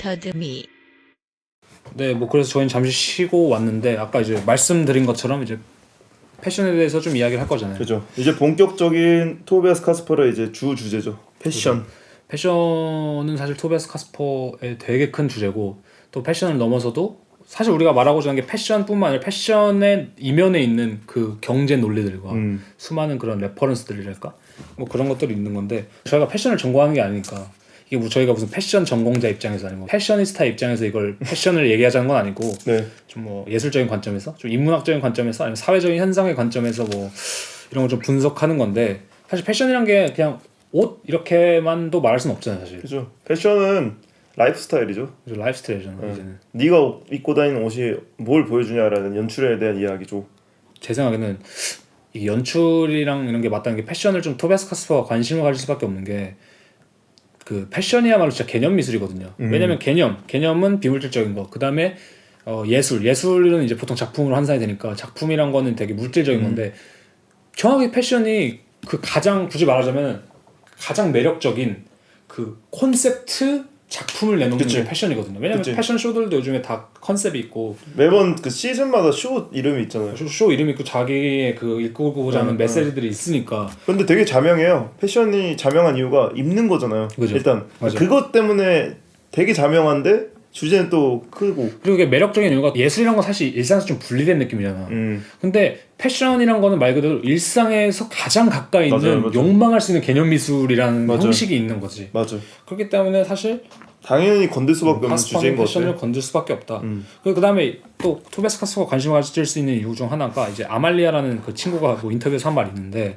entered me. 네, 뭐 그래서 저희는 잠시 쉬고 왔는데 아까 이제 말씀드린 것처럼 이제 패션에 대해서 좀 이야기를 할 거잖아요. 그죠. 이제 본격적인 토비아스 카스퍼의 이제 주 주제죠. 패션. 패션은 사실 토비아스 카스퍼의 되게 큰 주제고 또 패션을 넘어서도 사실 우리가 말하고자 하는 게 패션뿐만 아니라 패션의 이면에 있는 그 경제 논리들과 수많은 그런 레퍼런스들이랄까 뭐 그런 것들이 있는 건데 저희가 패션을 전공하는 게 아니니까 이게 뭐 저희가 무슨 패션 전공자 입장에서 아니고 패셔니스타 입장에서 이걸 패션을 얘기하자는 건 아니고 네. 좀 뭐 예술적인 관점에서 좀 인문학적인 관점에서 아니면 사회적인 현상의 관점에서 뭐 이런 걸 좀 분석하는 건데 사실 패션이란 게 그냥 옷 이렇게만도 말할 수는 없잖아요 사실. 그죠. 패션은 라이프 스타일이죠. 라이프 스타일이잖아요. 이제는. 네가 입고 다니는 옷이 뭘 보여주냐라는 연출에 대한 이야기죠. 제 생각에는 이 연출이랑 이런 게 맞다는 게 패션을 좀 토비아스 카스퍼가 관심을 가질 수밖에 없는 게 그 패션이야말로 진짜 개념 미술이거든요. 왜냐면 개념은 비물질적인 거. 그 다음에 예술은 이제 보통 작품으로 환산이 되니까 작품이란 거는 되게 물질적인 건데 정확히 패션이 그 가장 굳이 말하자면 가장 매력적인 그 콘셉트 작품을 내놓는 게 패션이거든요. 왜냐면 그치. 패션 쇼들도 요즘에 다 컨셉이 있고 매번 그 시즌마다 쇼 이름이 있잖아요. 쇼 이름 있고 자기의 그 읽고보자 하는 메시지들이 있으니까. 근데 되게 자명해요. 패션이 자명한 이유가 입는 거잖아요. 그죠. 일단 맞아. 그것 때문에 되게 자명한데 주제는 또 크고. 그리고 이게 매력적인 이유가 예술이란 건 사실 일상에서 좀 분리된 느낌이잖아. 근데 패션이란 거는 말 그대로 일상에서 가장 가까이 있는 맞아요. 욕망할 수 있는 개념 미술이라는 맞아요. 형식이 있는 거지. 맞아. 그렇기 때문에 사실 당연히 건들 수밖에 없는 주제인 것 패션을 같아요. 건들 수밖에 없다. 그리고 그다음에 또 토비아스 카스퍼가 관심을 가질 수 있는 이유 중 하나가 이제 아말리아라는 그 친구가 뭐 인터뷰에서 한 말이 있는데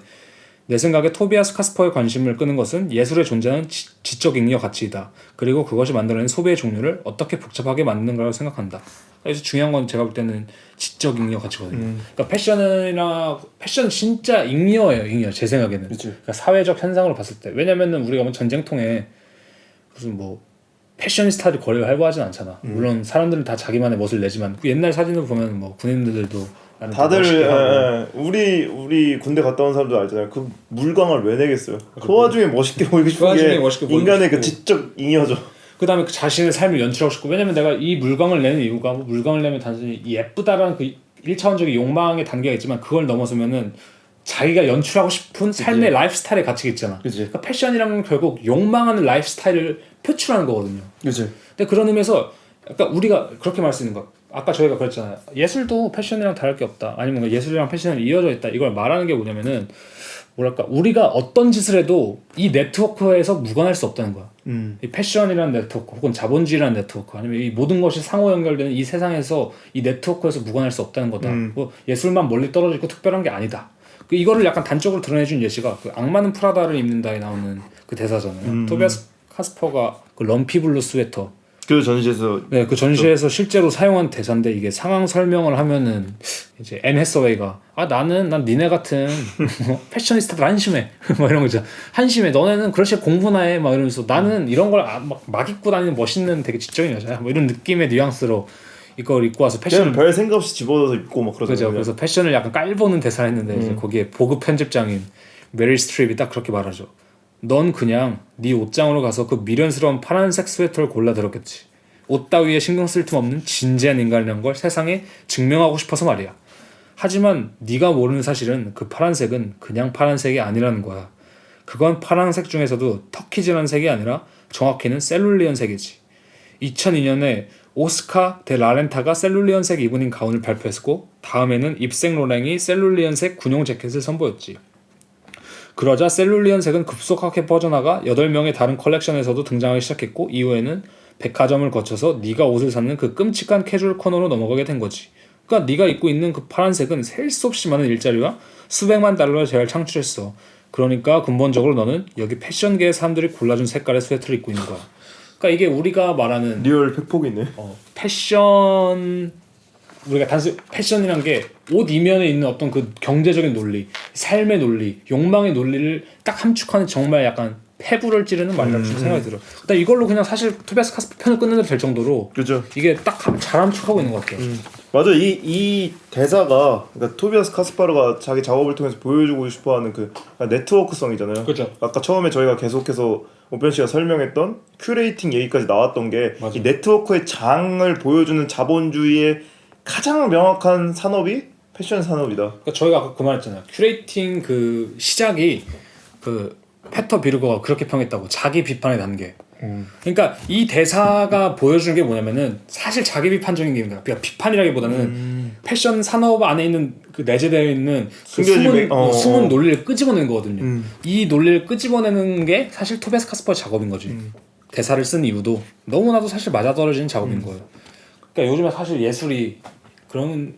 내 생각에 토비아스 카스퍼의 관심을 끄는 것은 예술의 존재는 지적 잉여 가치이다. 그리고 그것이 만들어낸 소비의 종류를 어떻게 복잡하게 만드는가라고 생각한다. 그래서 중요한 건 제가 볼 때는 지적 잉여 가치거든요. 그러니까 패션은 진짜 잉여예요. 제 생각에는. 그러니까 사회적 현상으로 봤을 때. 왜냐면은 우리가 뭐 전쟁통에 무슨 뭐 패셔니스타들 거리가 활발하진 않잖아. 물론 사람들은 다 자기만의 멋을 내지만 그 옛날 사진을 보면 뭐 군인들도 다들 우리 군대 갔다 온 사람들 알잖아요. 그 물광을 왜 내겠어요? 그 와중에 멋있게 보이고 싶은 게 인간의 그 지적 잉여죠. 그 다음에 그 자신의 삶을 연출하고 싶고 왜냐면 내가 이 물광을 내는 이유가 뭐 물광을 내면 단순히 예쁘다라는 그 1차원적인 욕망의 단계가 있지만 그걸 넘어서면은 자기가 연출하고 싶은 삶의 라이프 스타일의 가치가 있잖아. 그러니까 패션이란 건 결국 욕망하는 라이프 스타일을 표출하는 거거든요. 그치. 근데 그런 의미에서 약간 우리가 그렇게 말할 수 있는 거. 아까 저희가 그랬잖아요. 예술도 패션이랑 다를 게 없다. 아니면 예술이랑 패션이 이어져 있다. 이걸 말하는 게 뭐냐면은 뭐랄까 우리가 어떤 짓을 해도 이 네트워크에서 무관할 수 없다는 거야. 이 패션이라는 네트워크 혹은 자본주의라는 네트워크 아니면 이 모든 것이 상호 연결되는 이 세상에서 이 네트워크에서 무관할 수 없다는 거다. 뭐 예술만 멀리 떨어져 있고 특별한 게 아니다. 이거를 약간 단적으로 드러내준 예시가 그 악마는 프라다를 입는다에 나오는 그 대사잖아요. 토비아스 카스퍼가 그 럼피블루 스웨터 그 전시에서 그 전시에서 실제로 사용한 대사인데 이게 상황 설명을 하면은 이제 앤 해서웨이가 난 니네 같은 패셔니스타들 한심해 막 이런 거죠. 한심해 너네는 그렇게 공부나 해 막 이러면서 나는 이런 걸 막 입고 다니는 멋있는 되게 지적인 여자야 뭐 이런 느낌의 뉘앙스로 이걸 입고 와서 패션 별 생각 없이 집어넣어서 입고 막 그러잖아요. 그죠. 그래서 패션을 약간 깔보는 대사를 했는데 이제 거기에 보급 편집장인 메릴 스트립이 딱 그렇게 말하죠. 넌 그냥 네 옷장으로 가서 그 미련스러운 파란색 스웨터를 골라 들었겠지. 옷 따위에 신경 쓸 틈 없는 진지한 인간이란 걸 세상에 증명하고 싶어서 말이야. 하지만 네가 모르는 사실은 그 파란색은 그냥 파란색이 아니라는 거야. 그건 파란색 중에서도 터키즈라는 색이 아니라 정확히는 셀룰리언 색이지. 2002년에 오스카 데 라렌타가 셀룰리언색 이브닝 가운을 발표했고 다음에는 입생 로랭이 셀룰리언색 군용 재킷을 선보였지. 그러자 셀룰리언색은 급속하게 퍼져나가 8명의 다른 컬렉션에서도 등장하기 시작했고 이후에는 백화점을 거쳐서 네가 옷을 사는 그 끔찍한 캐주얼 코너로 넘어가게 된 거지. 그러니까 네가 입고 있는 그 파란색은 셀 수 없이 많은 일자리와 수백만 달러의 재화를 창출했어. 그러니까 근본적으로 너는 여기 패션계의 사람들이 골라준 색깔의 스웨터를 입고 있는 거야. 그러니까 이게 우리가 말하는 리얼 팩폭이네. 패션 우리가 단순히 패션이란 게 옷 이면에 있는 어떤 그 경제적인 논리, 삶의 논리, 욕망의 논리를 딱 함축하는 정말 약간 폐부를 찌르는 말이라고 생각이 들어. 일단 이걸로 그냥 사실 토비아스 카스퍼 편을 끊는 될 정도로 그죠. 이게 딱 잘 함축하고 있는 것 같아요. 맞아. 이 대사가 그러니까 토비아스 카스파르가 자기 작업을 통해서 보여주고 싶어하는 그 네트워크성이잖아요. 그죠. 아까 처음에 저희가 계속해서 오펜시가 설명했던 큐레이팅 얘기까지 나왔던 게 이 네트워크의 장을 보여주는 자본주의의 가장 명확한 산업이 패션 산업이다. 그러니까 저희가 아까 그 말했잖아요. 큐레이팅 그 시작이 그 페터 비르거가 그렇게 평했다고. 자기 비판의 단계. 그러니까 이 대사가 보여주는 게 뭐냐면은 사실 자기 비판적인 게 그러니까 비판이라기보다는 패션 산업 안에 있는 그 내재되어 있는 그 숨은 논리를 끄집어내는 거거든요. 이 논리를 끄집어내는 게 사실 토베스 카스퍼의 작업인 거지. 대사를 쓴 이유도 너무나도 사실 맞아떨어지는 작업인 거예요. 그러니까 요즘에 사실 예술이 그런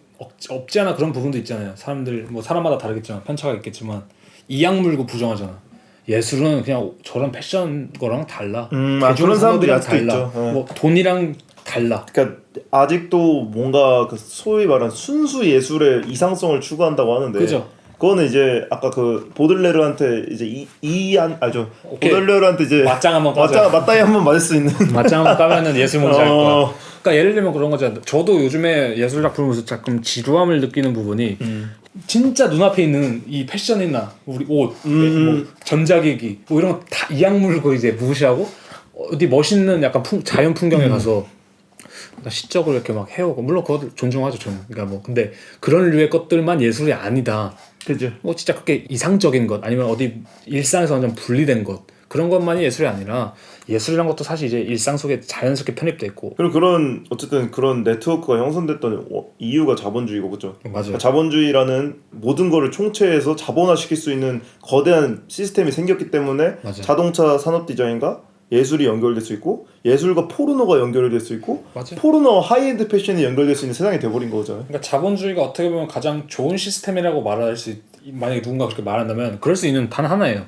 없지 않아 그런 부분도 있잖아요. 사람들 뭐 사람마다 다르겠지만 편차가 있겠지만 이악 물고 부정하잖아. 예술은 그냥 저런 패션 거랑 달라. 그런 사람들이 아직도 달라. 있죠. 뭐 돈이랑 달라. 그러니까 아직도 뭔가 그 소위 말하는 순수 예술의 이상성을 추구한다고 하는데. 그죠. 그거는 이제 아까 그 보들레르한테 이제 보들레르한테 이제 맞짱 한번 까자. 맞다이 한번 맞을 수 있는. 맞짱 한번 까면은 예술 뭔지 알 거야. 그러니까 예를 들면 그런 거잖아. 저도 요즘에 예술 작품을 보면서 조금 지루함을 느끼는 부분이 진짜 눈앞에 있는 이 패션이나 우리 옷, 뭐 전자기기 뭐 이런 거 다 이악 물고 이제 무시하고 어디 멋있는 약간 자연 풍경에 가서 시적으로 이렇게 막 해오고 물론 그것도 존중하죠 저는. 그러니까 뭐 근데 그런 류의 것들만 예술이 아니다. 그죠. 뭐 진짜 그렇게 이상적인 것 아니면 어디 일상에서 완전 분리된 것 그런 것만이 예술이 아니라 예술이란 것도 사실 이제 일상 속에 자연스럽게 편입돼 있고. 그리고 그런 어쨌든 그런 네트워크가 형성됐던 이유가 자본주의고 그죠. 맞아요. 그러니까 자본주의라는 모든 거를 총체해서 자본화시킬 수 있는 거대한 시스템이 생겼기 때문에 맞아요. 자동차 산업 디자인과 예술이 연결될 수 있고 예술과 포르노가 연결될 수 있고 맞아요. 포르노와 하이엔드 패션이 연결될 수 있는 세상이 돼버린 거잖아요. 그러니까 자본주의가 어떻게 보면 가장 좋은 시스템이라고 말할 수 만약에 누군가 그렇게 말한다면 그럴 수 있는 단 하나예요.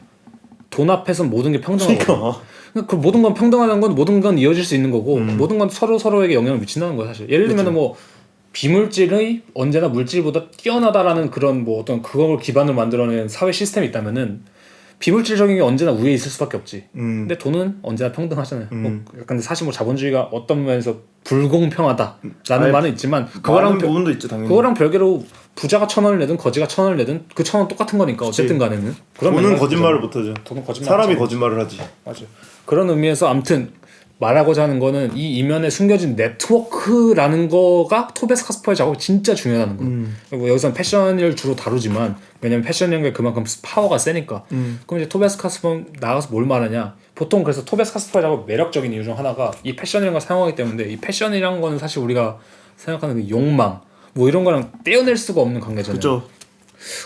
돈 앞에서 모든 게 평등하고. 그러니까 모든 건 평등하다는 건 모든 건 이어질 수 있는 거고 모든 건 서로에게 영향을 미친다는 거야 사실. 예를 들면 뭐 비물질의 언제나 물질보다 뛰어나다라는 그런 뭐 어떤 그걸 기반으로 만들어낸 사회 시스템이 있다면은 비물질적인 게 언제나 위에 있을 수밖에 없지. 근데 돈은 언제나 평등하잖아요. 뭐 근데 사실 뭐 자본주의가 어떤 면에서 불공평하다라는 말은 있지만 부분도 있죠 당연히. 그거랑 별개로 부자가 1,000원을 내든 거지가 1,000원을 내든 그 1,000원 똑같은 거니까 어쨌든 간에는. 돈은 거짓말을 못하죠. 돈은 거짓말. 사람이 거짓말을 하지. 맞아. 그런 의미에서 아무튼 말하고자 하는 거는 이 이면에 숨겨진 네트워크라는 거가 토베스 카스퍼의 작업이 진짜 중요하다는 거예요. 그리고 여기서는 패션을 주로 다루지만 왜냐면 패션이라는 게 그만큼 파워가 세니까. 그럼 이제 토베스 카스퍼 나가서 뭘 말하냐. 보통 그래서 토베스 카스퍼의 작업 매력적인 이유 중 하나가 이 패션이라는 걸 사용하기 때문에 이 패션이라는 거는 사실 우리가 생각하는 그 욕망 뭐 이런 거랑 떼어낼 수가 없는 관계잖아요. 그쵸.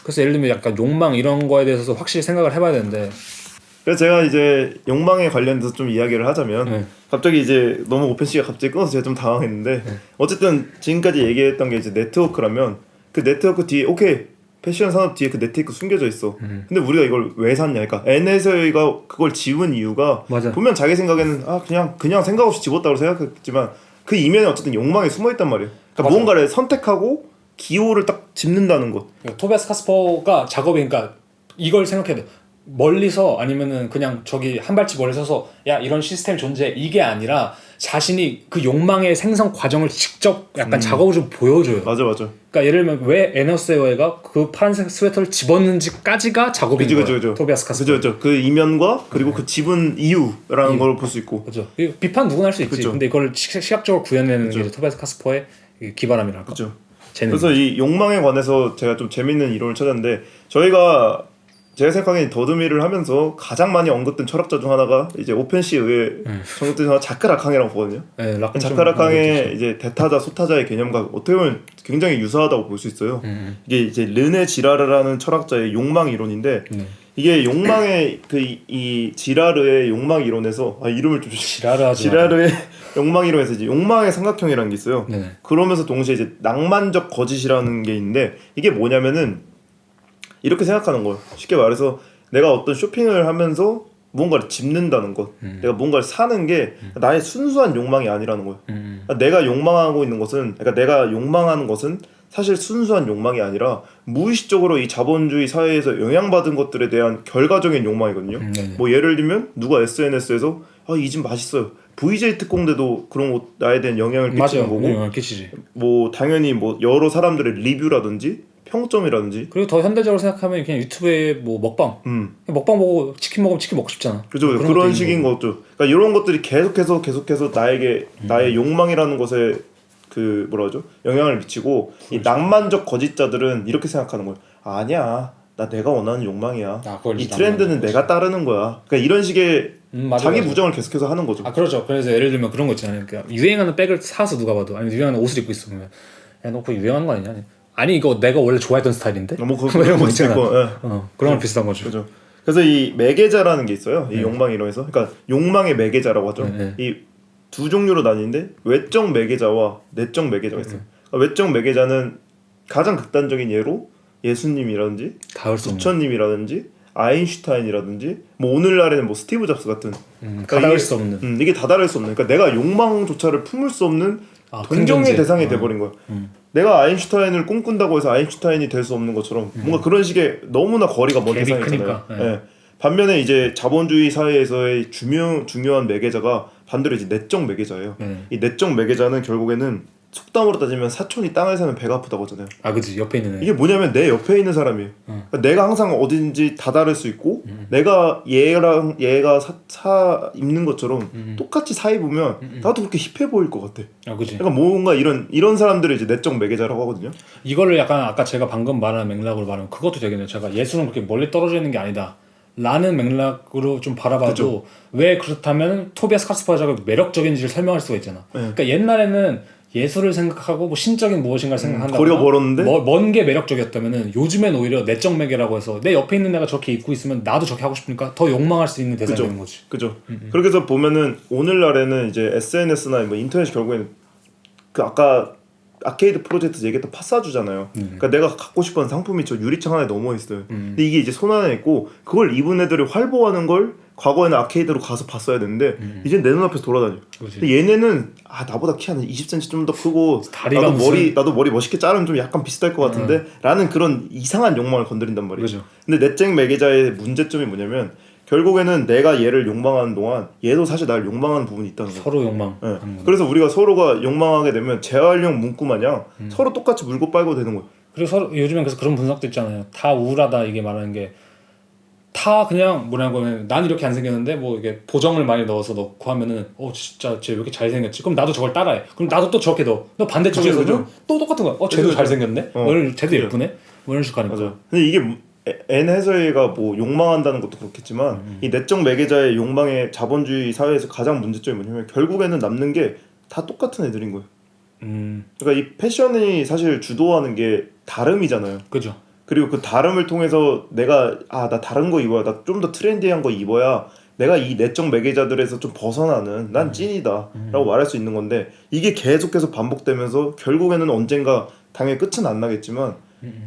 그래서 예를 들면 약간 욕망 이런 거에 대해서 확실히 생각을 해봐야 되는데 그래서 제가 이제 욕망에 관련돼서 좀 이야기를 하자면 갑자기 이제 너무 오펜 씨가 갑자기 끊어서 제가 좀 당황했는데 어쨌든 지금까지 얘기했던 게 이제 네트워크라면 그 네트워크 뒤에 오케이 패션 산업 뒤에 그 네트워크 숨겨져 있어. 근데 우리가 이걸 왜 샀냐? 그러니까 NSA가 그걸 지운 이유가 맞아. 보면 자기 생각에는 그냥 생각 없이 집었다고 생각했지만 그 이면에 어쨌든 욕망이 숨어 있단 말이에요. 그러니까 무언가를 선택하고 기호를 딱 짚는다는 것. 토베스 카스퍼가 작업이 그러니까 이걸 생각해야 돼. 멀리서 아니면은 그냥 저기 한 발짝 멀리 서서 야 이런 시스템 존재 이게 아니라 자신이 그 욕망의 생성 과정을 직접 약간 작업을 좀 보여줘요. 맞아. 그러니까 예를 들면 왜 에너세어가 그 파란색 스웨터를 집었는지까지가 작업인 거예요. 그죠. 토비아스 카스퍼. 그죠. 그 이면과 그리고 그 집은 이유라는 걸 볼 수 있고. 그죠. 비판 누구나 할 수 있지. 근데 이걸 시각적으로 구현해내는 게 토비아스 카스퍼의 기발함이랄까. 그죠. 그래서 이 욕망에 관해서 제가 좀 재밌는 이론을 찾았는데 제가 생각하기엔 더듬이를 하면서 가장 많이 언급된 철학자 중 하나가 이제 오펜 씨에 의해 언급된 하나 자크 라캉이라고 보거든요. 네, 자크 라캉의 이제 대타자 소타자의 개념과 어떻게 보면 굉장히 유사하다고 볼 수 있어요. 이게 이제 르네 지라르라는 철학자의 욕망 이론인데 이게 욕망의 이 지라르의 욕망 이론에서 이름을 좀 지라르의 욕망 이론에서 이제 욕망의 삼각형이라는 게 있어요. 그러면서 동시에 이제 낭만적 거짓이라는 게 있는데 이게 뭐냐면은 이렇게 생각하는 거예요. 쉽게 말해서 내가 어떤 쇼핑을 하면서 무언가를 집는다는 것, 내가 뭔가를 사는 게 나의 순수한 욕망이 아니라는 거예요. 그러니까 내가 욕망하는 것은 사실 순수한 욕망이 아니라 무의식적으로 이 자본주의 사회에서 영향받은 것들에 대한 결과적인 욕망이거든요. 뭐 예를 들면 누가 SNS에서 이 집 맛있어요. VJ 특공대도 그런 나에 대한 영향을 끼치는 거고, 영향을 끼치지. 뭐 당연히 뭐 여러 사람들의 리뷰라든지 평점이라든지. 그리고 더 현대적으로 생각하면 그냥 유튜브에 뭐 먹방, 그냥 먹방 보고 치킨 먹으면 치킨 먹고 싶잖아. 그죠. 그런 식인 거죠. 그러니까 이런 것들이 계속해서 나에게 나의 욕망이라는 것에 그 뭐라 하죠? 영향을 미치고 이 낭만적 거짓자들은 이렇게 생각하는 거예요. 아니야, 나 내가 원하는 욕망이야. 이 트렌드는 내가 따르는 거야. 그러니까 이런 식의 자기 부정을 계속해서 하는 거죠. 그렇죠. 그래서 예를 들면 그런 거 있잖아요. 그러니까 유행하는 백을 사서 누가 봐도 아니면 유행하는 옷을 입고 있으면 야, 너 그거 유행하는 거 아니냐? 아니 이거 내가 원래 좋아했던 스타일인데. 뭐 이런 거 있잖아. 그런 거 비슷한 거죠. 그죠. 그래서 이 매개자라는 게 있어요. 이 욕망 이론에서. 그러니까 욕망의 매개자라고 하죠. 이 두 종류로 나뉘는데 외적 매개자와 내적 매개자가 있어요. 그러니까 외적 매개자는 가장 극단적인 예로 예수님이라든지 부처님이라든지 아인슈타인이라든지 뭐 오늘날에는 뭐 스티브 잡스 같은 다다를 수 없는 이게 다다를 수 없는 그러니까 내가 욕망조차를 품을 수 없는 동경의 대상이 돼버린 거야. 내가 아인슈타인을 꿈꾼다고 해서 아인슈타인이 될 수 없는 것처럼 뭔가 그런 식의 너무나 거리가 먼 대상이잖아요. 네. 반면에 이제 자본주의 사회에서의 중요한 매개자가 반대로 이제 내적 매개자예요. 이 내적 매개자는 결국에는 속담으로 따지면 사촌이 땅을 사면 배가 아프다고 하잖아요. 그치. 옆에 있는 애. 이게 뭐냐면 내 옆에 있는 사람이에요. 그러니까 내가 항상 어딘지 다다를 수 있고 내가 얘가 사 입는 것처럼 똑같이 사 입으면 나도 그렇게 힙해 보일 것 같아. 그치. 그러니까 뭔가 이런 사람들을 이제 내적 매개자라고 하거든요. 이거를 약간 아까 제가 방금 말한 맥락으로 말하면 그것도 되겠네요. 제가 예술은 그렇게 멀리 떨어져 있는 게 아니다 라는 맥락으로 좀 바라봐도 그쵸. 왜 그렇다면 토비아스 카스퍼자가 매력적인지를 설명할 수가 있잖아. 그러니까 옛날에는 예술을 생각하고 뭐 신적인 무엇인가를 생각한다거나 거리가 멀었는데 먼 게 매력적이었다면은 요즘엔 오히려 내적 매개라고 해서 내 옆에 있는 애가 저렇게 입고 있으면 나도 저렇게 하고 싶으니까 더 욕망할 수 있는 대상이 되는 거지. 그죠. 그렇게 해서 보면은 오늘날에는 이제 SNS나 뭐 인터넷이 결국에는 그 아까 아케이드 프로젝트 얘기했던 파사주잖아요. 그러니까 내가 갖고 싶은 상품이 저 유리창 안에 넘어 있어요. 근데 이게 이제 손 안에 있고 그걸 입은 애들이 활보하는 걸 과거에는 아케이드로 가서 봤어야 되는데 이제 내 눈앞에서 돌아다녀. 근데 얘네는 나보다 키 한 20cm 좀 더 크고 나도 머리 멋있게 자르면 좀 약간 비슷할 것 같은데 라는 그런 이상한 욕망을 건드린단 말이에요. 그죠. 근데 내적 매개자의 문제점이 뭐냐면 결국에는 내가 얘를 욕망하는 동안 얘도 사실 날 욕망하는 부분이 있다는 거예요. 서로 욕망. 네. 그래서 우리가 서로가 욕망하게 되면 재활용 문구 마냥 서로 똑같이 물고 빨고 되는 거예요. 그리고 서로 요즘엔 그래서 그런 분석도 있잖아요. 다 우울하다 이게 말하는 게 다 그냥 뭐라고 하면 난 이렇게 안 생겼는데 뭐 이게 보정을 많이 넣어서 넣고 하면은 진짜 쟤 왜 이렇게 잘생겼지? 그럼 나도 저걸 따라해. 그럼 나도 또 저렇게 넣어. 너 반대쪽에서는 또 똑같은 거야. 쟤도 잘생겼네. 쟤도 예쁘네. 뭐 이런 식으로 하니까. 맞아. 근데 이게 앤 해서웨이가 뭐 욕망한다는 것도 그렇겠지만 이 내적 매개자의 욕망의 자본주의 사회에서 가장 문제점이 뭐냐면 결국에는 남는 게 다 똑같은 애들인 거예요. 그러니까 이 패션이 사실 주도하는 게 다름이잖아요. 그죠. 그리고 그 다름을 통해서 내가 나 다른 거 입어야 나 좀 더 트렌디한 거 입어야 내가 이 내적 매개자들에서 좀 벗어나는 난 찐이다 라고 말할 수 있는 건데 이게 계속해서 반복되면서 결국에는 언젠가 당연히 끝은 안 나겠지만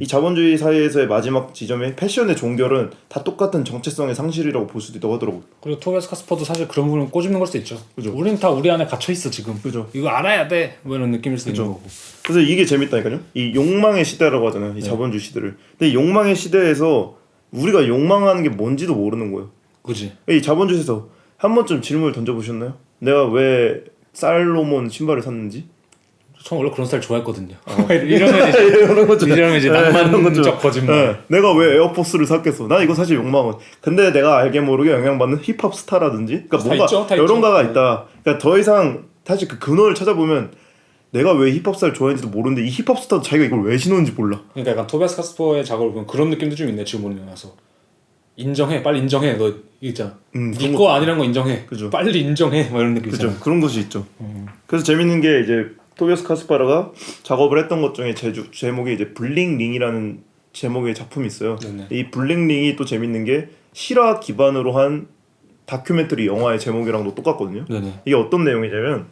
이 자본주의 사회에서의 마지막 지점의 패션의 종결은 다 똑같은 정체성의 상실이라고 볼 수도 있다고 하더라고요. 그리고 토비아스 카스퍼도 사실 그런 부분을 꼬집는 걸 수도 있죠. 그죠. 우리는 다 우리 안에 갇혀 있어 지금. 그죠. 이거 알아야 돼. 뭐 이런 느낌일 수도 있는 거고. 그래서 이게 재밌다니까요. 이 욕망의 시대라고 하잖아요. 이 자본주의 시대를. 근데 이 욕망의 시대에서 우리가 욕망하는 게 뭔지도 모르는 거예요. 그지. 이 자본주의에서 한 번쯤 질문을 던져보셨나요? 내가 왜 살로몬 신발을 샀는지? 전 원래 그런 스타일 좋아했거든요. 이러면 이제 낭만적 거짓말. 내가 왜 에어포스를 샀겠어? 난 이거 사실 욕망은. 근데 내가 알게 모르게 영향받는 힙합 스타라든지, 그러니까 뭔가 여론가가 있다. 그러니까 더 이상 사실 그 근원을 찾아보면 내가 왜 힙합 스타를 좋아하는지도 모르는데 이 힙합 스타도 자기가 이걸 왜 신었는지 몰라. 그러니까 약간 토비아스 카스퍼의 작업을 보면 그런 느낌도 좀 있네. 지금 보는 나서 인정해, 빨리 인정해. 너 있잖아. 네 거 아니란 거 인정해. 그죠. 빨리 인정해. 뭐 이런 느낌 있잖아. 그죠. 그런 것이 있죠. 그래서 재밌는 게 이제 토비아스 카스파라가 작업을 했던 것 중에 제목이 이제 블링링이라는 제목의 작품이 있어요. 네네. 이 블링링이 또 재밌는 게 실화 기반으로 한 다큐멘터리 영화의 제목이랑도 똑같거든요. 네네. 이게 어떤 내용이냐면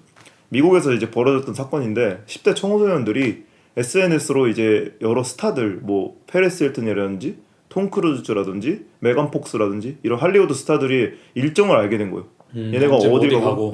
미국에서 이제 벌어졌던 사건인데 10대 청소년들이 SNS로 이제 여러 스타들 뭐 페리스 힐튼이라든지 톰 크루즈라든지 메간 폭스라든지 이런 할리우드 스타들이 일정을 알게 된 거예요. 얘네가 어디 가고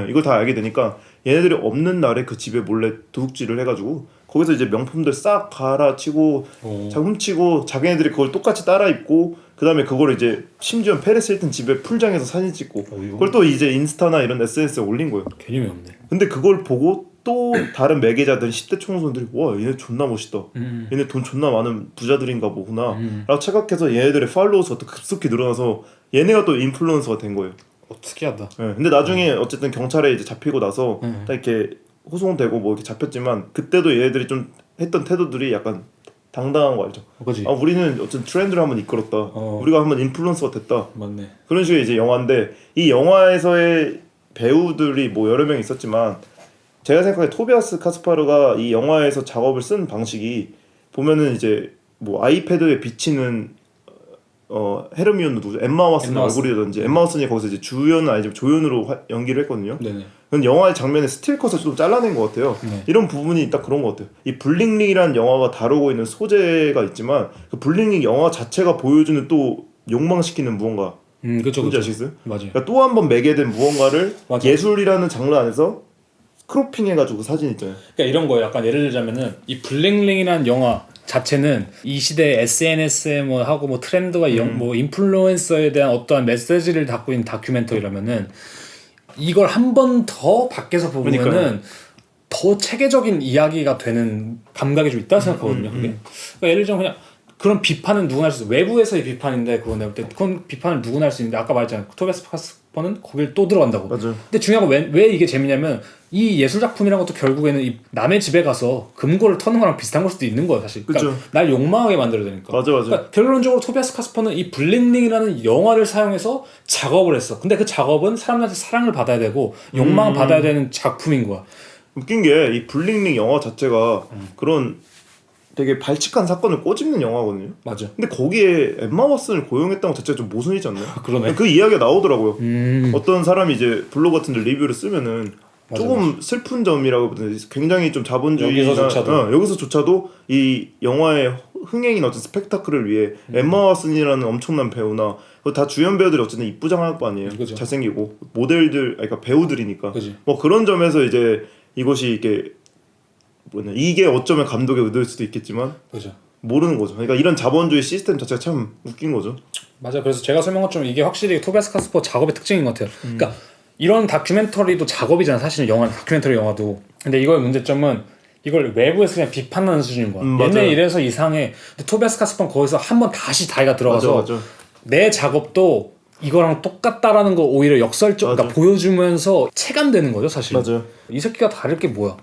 이걸 다 알게 되니까 얘네들이 없는 날에 그 집에 몰래 도둑질을 해가지고 거기서 이제 명품들 싹 갈아치고 훔치고 자기네들이 그걸 똑같이 따라 입고 그 다음에 그걸 이제 심지어 페리스 힐튼 집에 풀장에서 사진 찍고 그걸 또 이제 인스타나 이런 SNS에 올린 거예요. 개념이 없네. 근데 그걸 보고 또 다른 매개자들 10대 청소년들이 와 얘네 존나 멋있다. 얘네 돈 존나 많은 부자들인가 보구나 라고 착각해서 얘네들의 팔로워 수가 또 급속히 늘어나서 얘네가 또 인플루언서가 된 거예요. 특이하다. 네, 근데 나중에 어쨌든 경찰에 이제 잡히고 나서 딱 이렇게 호송되고 뭐 이렇게 잡혔지만 그때도 얘네들이 좀 했던 태도들이 약간 당당한 거 알죠? 그지. 아 우리는 어쨌든 트렌드를 한번 이끌었다. 우리가 한번 인플루언서가 됐다. 맞네. 그런 식의 이제 영화인데 이 영화에서의 배우들이 뭐 여러 명 있었지만 제가 생각해 토비아스 카스파르가 이 영화에서 작업을 쓴 방식이 보면은 이제 뭐 아이패드에 비치는 헤르미온 누구죠? 엠마 왓슨 얼굴이라든지 엠마 왓슨이 거기서 이제 주연은 아니지만 조연으로 연기를 했거든요. 네네. 그건 영화의 장면에 스틸컷을 좀 잘라낸 것 같아요. 네. 이런 부분이 딱 그런 것 같아요. 이 블링링이라는 영화가 다루고 있는 소재가 있지만 그 블링링 영화 자체가 보여주는 또 욕망시키는 무언가. 그쵸. 뭔지 아시겠어요? 맞아요. 그러니까 또 한 번 매개된 무언가를 맞아. 예술이라는 장르 안에서 크로핑해가지고 사진 있잖아요. 그러니까 이런 거예요. 약간 예를 들자면은 이 블링링이라는 영화 자체는 이 시대 SNS에 뭐 하고 뭐 트렌드와 뭐 인플루언서에 대한 어떠한 메시지를 담고 있는 다큐멘터리라면은 이걸 한 번 더 밖에서 보면은 그러니까요. 더 체계적인 이야기가 되는 감각이 좀 있다고 생각하거든요. 그게. 그러니까 예를 들면 그냥 그런 비판은 누구나 할 수 있어. 외부에서의 비판인데 그건 내가 볼 때 그건 비판을 누구나 할 수 있는데 아까 말했잖아요. 토비아스 카스퍼는 거길 또 들어간다고. 맞아요. 근데 중요한 건 왜 이게 재밌냐면 이 예술 작품이란 것도 결국에는 이 남의 집에 가서 금고를 터는 거랑 비슷한 걸 수도 있는 거야 사실. 그러니까 그쵸. 날 욕망하게 만들어야 되니까. 맞아. 그러니까 결론적으로 토비아스 카스퍼는 이 블링링이라는 영화를 사용해서 작업을 했어. 근데 그 작업은 사람들한테 사랑을 받아야 되고 욕망을 받아야 되는 작품인 거야. 웃긴 게 이 블링링 영화 자체가 그런 되게 발칙한 사건을 꼬집는 영화거든요. 맞아. 근데 거기에 엠마 왓슨을 고용했다는 것 자체가 좀 모순이지 않나요? 그러네. 그 이야기가 나오더라고요. 어떤 사람이 이제 블로그 같은 데 리뷰를 쓰면은 조금 슬픈 점이라고 보면 굉장히 좀 자본주의나 여기서조차도 이 영화의 흥행이나 어떤 스펙타클을 위해 엠마 왓슨이라는 엄청난 배우나 다 주연 배우들이 어쨌든 이쁘장할 거 아니에요. 그죠. 잘생기고 모델들 그러니까 배우들이니까 그지. 뭐 그런 점에서 이제 이것이 이게 뭐냐 이게 어쩌면 감독의 의도일 수도 있겠지만 그죠. 모르는 거죠. 그러니까 이런 자본주의 시스템 자체가 참 웃긴 거죠. 맞아. 그래서 제가 설명한 것처럼 이게 확실히 토비아스 카스퍼 작업의 특징인 것 같아요. 그러니까 이런 다큐멘터리도 작업이잖아. 사실은 영화 다큐멘터리 영화도. 근데 이거의 문제점은 이걸 외부에서 그냥 비판하는 수준인 거야. 얘네 맞아요. 이래서 이상해. 근데 토비아스 카스퍼는 거기서 한번 다시 자기가 들어가서 맞아. 내 작업도 이거랑 똑같다라는 거 오히려 역설적, 그러니까 보여주면서 체감되는 거죠, 사실. 맞아요. 이 새끼가 다를 게 뭐야?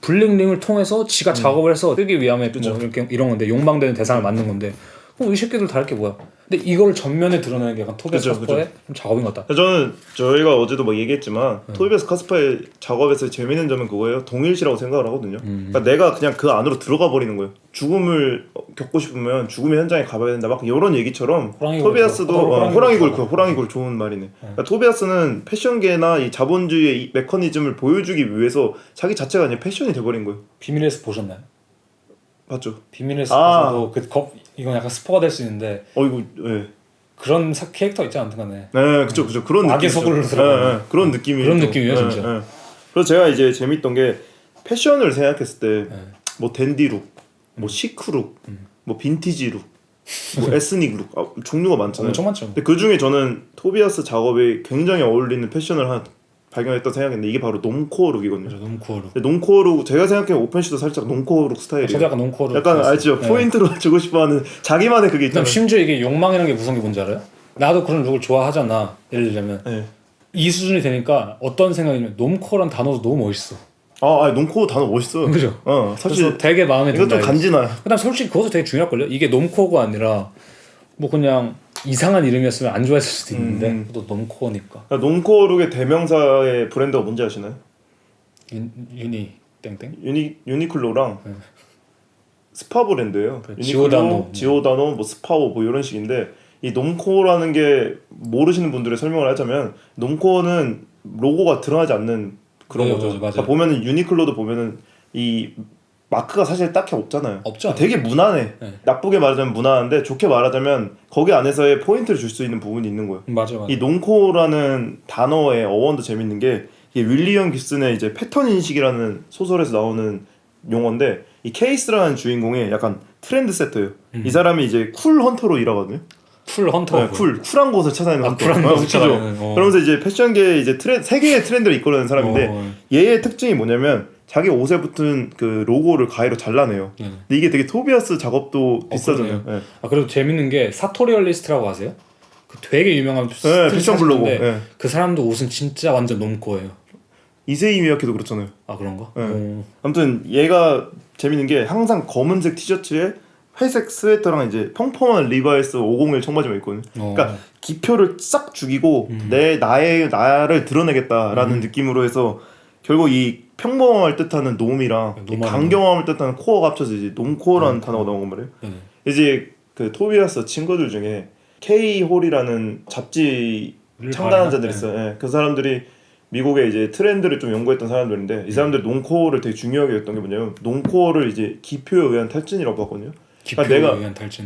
블링링을 통해서 지가 작업을 해서 뜨기 위함에 뭐 이렇게 이런 건데 욕망되는 대상을 만든 건데 그럼 이 새끼들 다를 게 뭐야? 근데 이거를 전면에 드러내는 게 약간 토비아스 카스퍼의 작업인 것 같다. 저는 저희가 어제도 막 얘기했지만 토비아스 카스퍼의 작업에서 재밌는 점은 그거예요. 동일시라고 생각을 하거든요. 그러니까 내가 그냥 그 안으로 들어가 버리는 거예요. 죽음을 겪고 싶으면 죽음의 현장에 가봐야 된다. 막 이런 얘기처럼 토비아스도 호랑이 골 좋은 말이네. 그러니까 토비아스는 패션계나 이 자본주의의 이 메커니즘을 보여주기 위해서 자기 자체가 그냥 패션이 돼버린 거예요. 비밀의 숲 보셨나요? 맞죠? 비밀의 숲에서도 이건 약간 스포가 될 수 있는데 이거 예. 그런 캐릭터 있지 않던가네. 네, 그죠. 그런 악의 속을 들어가는 그런 느낌이에요. 그런 느낌이에요, 진짜. 그래서 제가 이제 재밌던 게 패션을 생각했을 때 뭐 댄디룩, 뭐 시크룩, 뭐 빈티지룩, 뭐 에스닉룩 종류가 많잖아요. 엄청 많죠. 근데 그 중에 저는 토비아스 작업에 굉장히 어울리는 패션을 하나 발견했던 생각인데 이게 바로 놈코어룩이거든요. 맞아, 놈코어룩. 놈코어룩 제가 생각해 오펜씨도 살짝 놈코어룩 스타일이에요. 저도 약간 놈코어룩. 약간 알죠? 포인트로 주고 싶어하는 자기만의 그게 있잖아요. 심지어 이게 욕망이라는 게 무슨 게 뭔지 알아요? 나도 그런 룩을 좋아하잖아. 예를 들자면 이 수준이 되니까 어떤 생각이냐면 놈코어란 단어도 너무 멋있어. 놈코어 단어 멋있어요. 그죠? 사실 되게 마음에 든다. 이거 좀 간지나요. 그다음 솔직히 그것도 되게 중요할걸요. 이게 놈코어가 아니라 뭐 그냥 이상한 이름이었으면 안 좋아했을 수도 있는데 또 놈코어니까. 그러니까 놈코어룩의 대명사의 브랜드가 뭔지 아시나요? 유니 땡땡? 유니클로랑 스파 브랜드예요. 지오다노, 지오다노, 뭐 스파오 뭐 이런 식인데 이 놈코어라는 게 모르시는 분들의 설명을 하자면 놈코어는 로고가 드러나지 않는 그런 거죠. 맞아요. 그러니까 보면은 유니클로도 보면은 이 마크가 사실 딱히 없잖아요. 없죠. 되게 무난해. 나쁘게 말하자면 무난한데 좋게 말하자면 거기 안에서의 포인트를 줄 수 있는 부분이 있는 거예요. 맞아. 이 놈코어라는 단어의 어원도 재밌는 게 이게 윌리엄 깁슨의 이제 패턴 인식이라는 소설에서 나오는 용어인데 이 케이스라는 주인공이 약간 트렌드 세터예요. 이 사람이 이제 쿨 헌터로 일하거든요. 쿨 헌터. 쿨한 곳을 찾아내는 헌터. 쿨한 곳을 찾아내는. 그러면서 이제 패션계 이제 세계의 트렌드를 이끌어내는 사람인데 얘의 특징이 뭐냐면 자기 옷에 붙은 그 로고를 가위로 잘라내요. 근데 이게 되게 토비아스 작업도 비싸잖아요. 네. 아 그래도 재밌는 게 사토리얼리스트라고 아세요? 그 되게 유명한 패션 블로거. 그 사람도 옷은 진짜 완전 놈코예요. 이세이 미야케도 그렇잖아요. 아 그런가? 아무튼 얘가 재밌는 게 항상 검은색 티셔츠에 회색 스웨터랑 이제 펑펑한 리바이스 501 청바지만 입거든요. 그러니까 기표를 싹 죽이고 나를 드러내겠다라는 느낌으로 해서 결국 이 평범함을 뜻하는 놈이랑 이 강경함을 뜻하는 코어가 합쳐서 이제 놈코어라는 단어가 나온 건 말이에요. 이제 그 토비아스 친구들 중에 K 홀이라는 잡지 창단한 자들이 있어요. 예, 그 사람들이 미국의 이제 트렌드를 좀 연구했던 사람들인데 이 사람들이 놈코어를 되게 중요하게 했던 게 뭐냐면 놈코어를 이제 기표에 의한 탈진이라고 봤거든요. 그러니까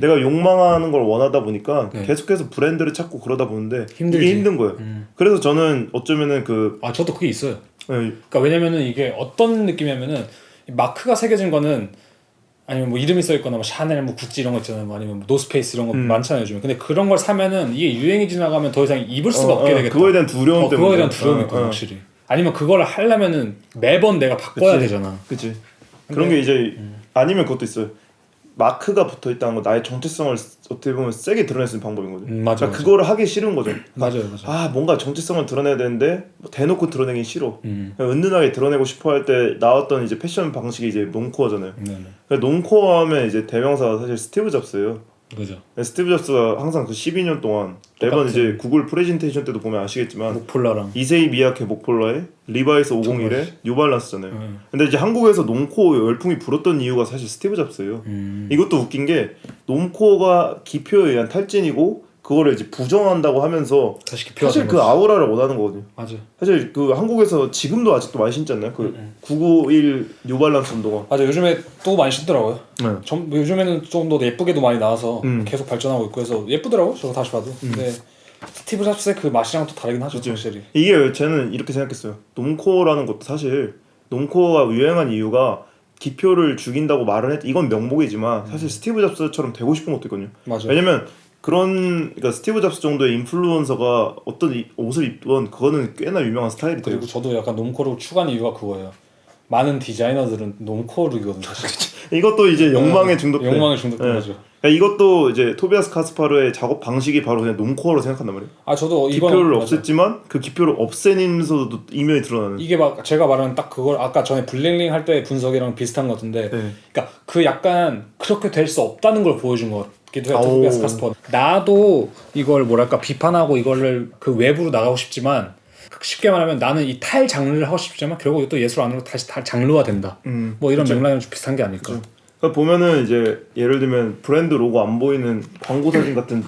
내가 욕망하는 걸 원하다 보니까 계속해서 브랜드를 찾고 그러다 보는데 힘들지. 이게 힘든 거예요. 그래서 저는 어쩌면은 저도 그게 있어요. 그러니까 왜냐면은 이게 어떤 느낌이냐면은 마크가 새겨진 거는 아니면 뭐 이름이 써 있거나 뭐 샤넬, 뭐 구찌 이런 거 있잖아요. 뭐 아니면 뭐 노스페이스 이런 거 많잖아요 요즘에. 근데 그런 걸 사면은 이게 유행이 지나가면 더 이상 입을 수가 없게 되겠다. 그거에 대한 두려움 때문에. 그거에 대한 두려움이 있거든 확실히. 아니면 그걸 하려면은 매번 내가 바꿔야 되잖아. 그치. 그런 게 이제 아니면 그것도 있어요. 마크가 붙어 있다는 건 나의 정체성을 어떻게 보면 세게 드러낼 수 있는 방법인 거죠. 맞아. 그러니까 그거를 하기 싫은 거죠. 맞아요. 뭔가 정체성을 드러내야 되는데 뭐 대놓고 드러내긴 싫어. 은은하게 드러내고 싶어 할 때 나왔던 이제 패션 방식이 이제 놈코어잖아요. 그러니까 놈코어 하면 이제 대명사가 사실 스티브 잡스예요. 그죠. 스티브 잡스가 항상 그 12년 동안 매번 이제 구글 프레젠테이션 때도 보면 아시겠지만 목폴라랑 이세이 미야케 목폴라에 리바이스 501에 뉴발란스잖아요. 근데 이제 한국에서 놈코어 열풍이 불었던 이유가 사실 스티브 잡스예요. 이것도 웃긴 게 놈코어가 기표에 의한 탈진이고 그거를 이제 부정한다고 하면서 사실 그 아우라를 원하는 거거든요. 맞아. 사실 그 한국에서 지금도 아직도 많이 신지 않나요? 그 991 뉴발란스 운동화. 맞아. 요즘에 또 많이 신더라고요. 요즘에는 좀 더 예쁘게도 많이 나와서 계속 발전하고 있고 해서 예쁘더라고. 저거 다시 봐도. 근데 스티브 잡스의 그 맛이랑 또 다르긴 하죠. 확실히. 이게 저는 이렇게 생각했어요. 놈코어라는 것도 사실 놈코어가 유행한 이유가 기표를 죽인다고 말을 이건 명목이지만 사실 스티브 잡스처럼 되고 싶은 것도 있거든요. 맞아요. 왜냐면 그러니까 스티브 잡스 정도의 인플루언서가 어떤 옷을 입던 그거는 꽤나 유명한 스타일이 돼요. 그리고 저도 약간 놈코어를 추구하는 이유가 그거예요. 많은 디자이너들은 놈코어룩이거든 사실. 이것도 이제 욕망에 중독된. 욕망에 중독된 거죠. 그러니까 이것도 이제 토비아스 카스파르의 작업 방식이 바로 그냥 놈코어로 생각한단 말이에요. 저도 기표를 없앴지만 그 기표를 없애면서도 이면이 드러나는. 이게 막 제가 말하는 딱 그걸 아까 전에 블링링 할 때 분석이랑 비슷한 것 같은데, 그러니까 그 약간 그렇게 될 수 없다는 걸 보여준 것 같기도 해요. 토비아스 카스파르. 나도 이걸 뭐랄까 비판하고 이거를 그 외부로 나가고 싶지만. 쉽게 말하면 나는 이 탈 장르를 하고 싶지만 결국 또 예술 안으로 다시 탈 장르화 된다. 뭐 이런 맥락이랑 좀 비슷한 게 아닐까. 그러니까 보면은 이제 예를 들면 브랜드 로고 안 보이는 광고 사진 같은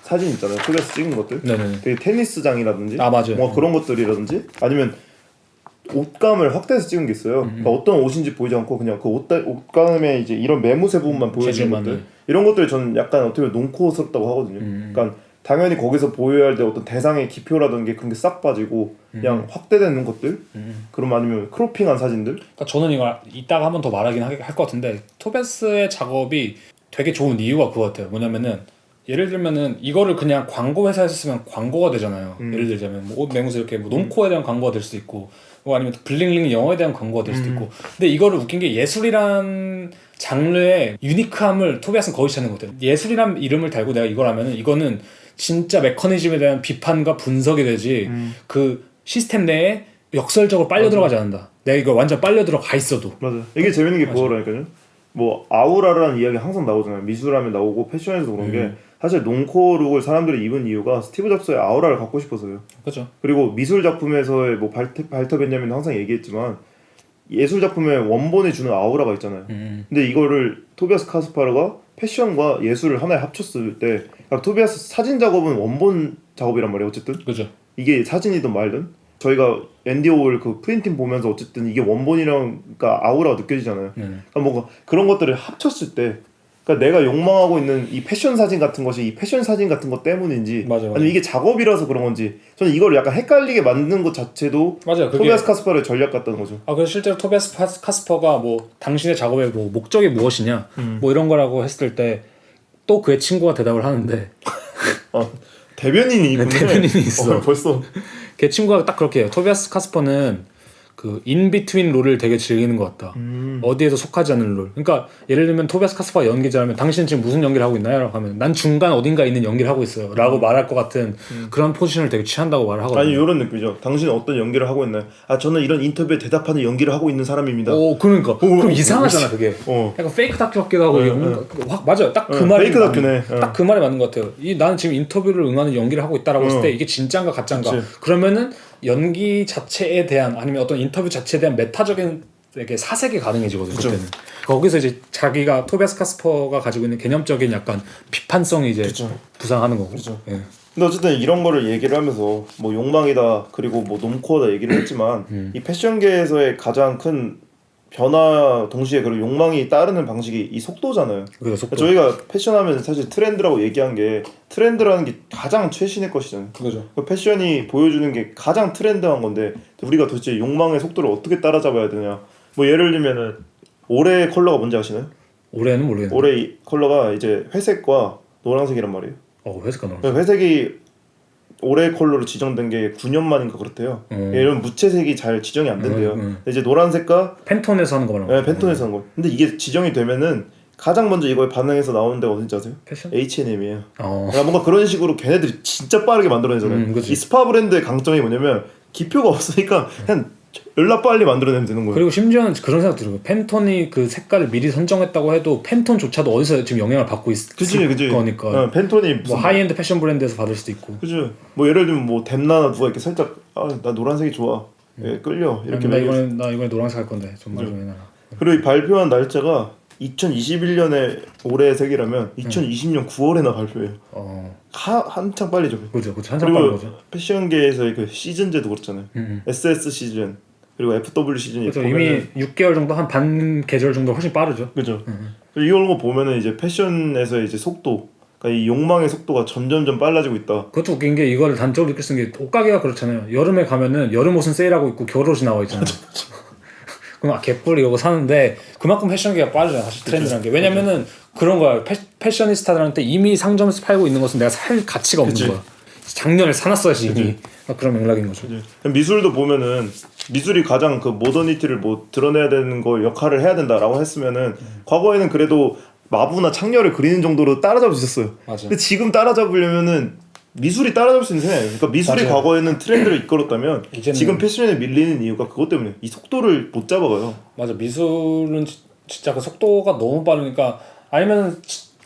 사진 있잖아요. 토비아스 찍은 것들. 네네. 되게 테니스장이라든지. 맞아요. 뭐 그런 것들이라든지 아니면 옷감을 확대해서 찍은 게 있어요. 그러니까 어떤 옷인지 보이지 않고 그냥 그 옷감에 이제 이런 매무새 부분만 보여주는 것들. 이런 것들이 저는 약간 어떻게 보면 놈코어스럽다고 하거든요. 그러니까 당연히 거기서 보여야 할 때 어떤 대상의 기표라든지 그런 게 싹 빠지고 그냥 확대되는 것들 그럼 아니면 크로핑한 사진들. 그러니까 저는 이걸 이따가 한 번 더 말하긴 할 것 같은데 토비아스의 작업이 되게 좋은 이유가 그거 같아요. 뭐냐면은 예를 들면은 이거를 그냥 광고 회사에서 쓰면 광고가 되잖아요. 예를 들자면 뭐 옷 매무새 이렇게 뭐 놈코어에 대한 광고가 될 수도 있고 뭐 아니면 블링링 영어에 대한 광고가 될 수도 있고. 근데 이거를 웃긴 게 예술이란 장르의 유니크함을 토비아스는 거의 찾는 것 같아요. 예술이란 이름을 달고 내가 이걸 하면은 이거는 진짜 메커니즘에 대한 비판과 분석이 되지 그 시스템 내에 역설적으로 빨려 들어가지 않는다. 내가 이거 완전 빨려 들어가 있어도. 맞아. 이게 재밌는 게 그거라니까요. 뭐 아우라라는 이야기 항상 나오잖아요. 미술하면 나오고 패션에서 그런 게 사실 롱코어 룩을 사람들이 입은 이유가 스티브 잡스의 아우라를 갖고 싶어서요. 그렇죠. 그리고 미술 작품에서의 뭐 발터 벤자민도 항상 얘기했지만 예술 작품의 원본이 주는 아우라가 있잖아요. 근데 이거를 토비아스 카스파르가 패션과 예술을 하나에 합쳤을 때 그러니까 토비아스 사진 작업은 원본 작업이란 말이에요. 어쨌든 그죠. 이게 사진이든 말든 저희가 앤디 오월 그 프린팅 보면서 어쨌든 이게 원본이랑 그러니까 아우라가 느껴지잖아요. 그러니까 뭔가 그런 것들을 합쳤을 때 그러니까 내가 욕망하고 있는 이 패션 사진 같은 것이 이 패션 사진 같은 것 때문인지 아니면 이게 작업이라서 그런 건지 저는 이걸 약간 헷갈리게 만드는 것 자체도 토비아스 카스파르의 전략 같다는 거죠. 그래서 실제로 토비아스 카스퍼가 뭐 당신의 작업의 뭐 목적이 무엇이냐 뭐 이런 거라고 했을 때 또 그의 친구가 대답을 하는데 대변인이 있군요. 대변인이 있어. 벌써 걔 친구가 딱 그렇게 해요. 토비아스 카스퍼는 그 인비트윈 롤을 되게 즐기는 것 같다. 어디에도 속하지 않는 롤. 그러니까 예를 들면 토비아스 카스퍼가 연기자라면 당신 지금 무슨 연기를 하고 있나요? 라고 하면 난 중간 어딘가에 있는 연기를 하고 있어요. 라고 말할 것 같은 그런 포지션을 되게 취한다고 말을 하거든요. 아니 이런 느낌이죠. 당신은 어떤 연기를 하고 있나요? 아 저는 이런 인터뷰에 대답하는 연기를 하고 있는 사람입니다. 오 그러니까 그럼 이상하잖아 그게. 약간 페이크 다큐 같기도 하고 확 맞아요. 딱 그 말이 페이크 다큐네. 딱 그 말이 맞는 것 같아요. 나는 지금 인터뷰를 응하는 연기를 하고 있다라고 했을 때 이게 진짜인가 가짜인가. 그치. 그러면은 연기 자체에 대한 아니면 어떤 인터뷰 자체에 대한 메타적인 되게 사색이 가능해지거든요. 그쵸. 그때는 거기서 이제 자기가 토비아스 카스퍼가 가지고 있는 개념적인 약간 비판성이 이제 그쵸. 부상하는 거고. 그쵸. 예. 근데 어쨌든 이런 거를 얘기를 하면서 뭐 욕망이다 그리고 뭐 놈코어다 얘기를 했지만 이 패션계에서의 가장 큰 변화 동시에 그리고 욕망이 따르는 방식이 이 속도잖아요. 그래서 속도. 저희가 패션하면 사실 트렌드라고 얘기한 게 트렌드라는 게 가장 최신의 것이잖아요. 그죠. 그 패션이 보여주는 게 가장 트렌드한 건데 우리가 도대체 욕망의 속도를 어떻게 따라잡아야 되냐. 뭐 예를 들면은 올해 컬러가 뭔지 아시나요? 올해는 모르겠는데. 올해 이 컬러가 이제 회색과 노란색이란 말이에요. 회색과 노란색. 그러니까 회색이 올해 컬러로 지정된 게 9년 만인가 그렇대요. 이런 무채색이 잘 지정이 안 된대요. 근데 이제 노란색과 팬톤에서 하는 거 말하는 네, 팬톤에서 하는 거. 근데 이게 지정이 되면은 가장 먼저 이거에 반응해서 나오는 데가 어딘지 아세요? 패션? H&M이에요. 그러니까 뭔가 그런 식으로 걔네들이 진짜 빠르게 만들어내잖아요. 그치. 이 스파 브랜드의 강점이 뭐냐면 기표가 없으니까 그냥 연락 빨리 만들어내면 되는 거예요. 그리고 심지어는 그런 생각 들어요. 팬톤이 그 색깔을 미리 선정했다고 해도 팬톤조차도 어디서 지금 영향을 받고 있을 거니까. 팬톤이 뭐 하이엔드 패션 브랜드에서 받을 수도 있고. 그죠. 뭐 예를 들면 뭐 댐나나 누가 이렇게 살짝 나 노란색이 좋아. 예, 끌려. 이렇게 나 이번에 노란색 할 건데 좀 말 좀 해놔라. 그리고 이 발표한 날짜가 2021년에 올해 색이라면 2020년 9월에나 발표해요. 한창 빨리죠. 그죠. 한참 빠른 거죠. 패션계에서의 그 시즌제도 그렇잖아요. SS 시즌 그리고 FW 시즌이 그렇죠. 이미 6개월 정도 한 반 계절 정도 훨씬 빠르죠. 그죠. 이런 거 보면은 이제 패션에서 이제 속도, 그러니까 이 욕망의 속도가 점점점 빨라지고 있다. 그것도 웃긴 게 이거를 단적으로 느낄 수 있는 게 옷가게가 그렇잖아요. 여름에 가면은 여름 옷은 세일하고 있고 겨울 옷이 나와 있잖아요. 그럼 개뿔 이거 사는데 그만큼 패션계가 빠르잖아요. 사실 트렌드라는 게. 왜냐면은 그런 거야. 패셔니스타들한테 이미 상점에서 팔고 있는 것은 내가 살 가치가 없는 그치. 거야. 작년에 사놨어야지 이미. 그런 맥락인 거죠. 미술도 보면은 미술이 가장 그 모더니티를 뭐 드러내야 되는 거 역할을 해야 된다라고 했으면은 과거에는 그래도 마부나 창녀를 그리는 정도로 따라잡을 수 있었어요. 맞아. 근데 지금 따라잡으려면은 미술이 따라잡을 수 있는 생각이에요. 그러니까 미술이 맞아요. 과거에는 트렌드를 이끌었다면 이제는- 지금 패션에 밀리는 이유가 그것 때문에 이 속도를 못 잡아가요. 맞아. 미술은 진짜 그 속도가 너무 빠르니까 아니면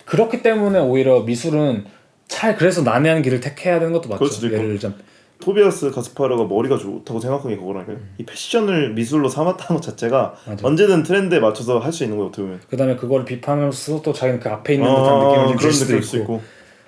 그렇기 때문에 오히려 미술은 그래서 난해한 길을 택해야 되는 것도 맞죠. 그럴 수도 있고. 예를 들자면 토비아스 가스파르가 머리가 좋다고 생각한 게 그거라니까요. 이 패션을 미술로 삼았다는 것 자체가 맞아. 언제든 트렌드에 맞춰서 할 수 있는 거예요. 어떻게 보면. 그다음에 그걸 비판하면서 또 자기는 그 앞에 있는 듯한 느낌을 좀 줄 그런 수도 느낄 있고.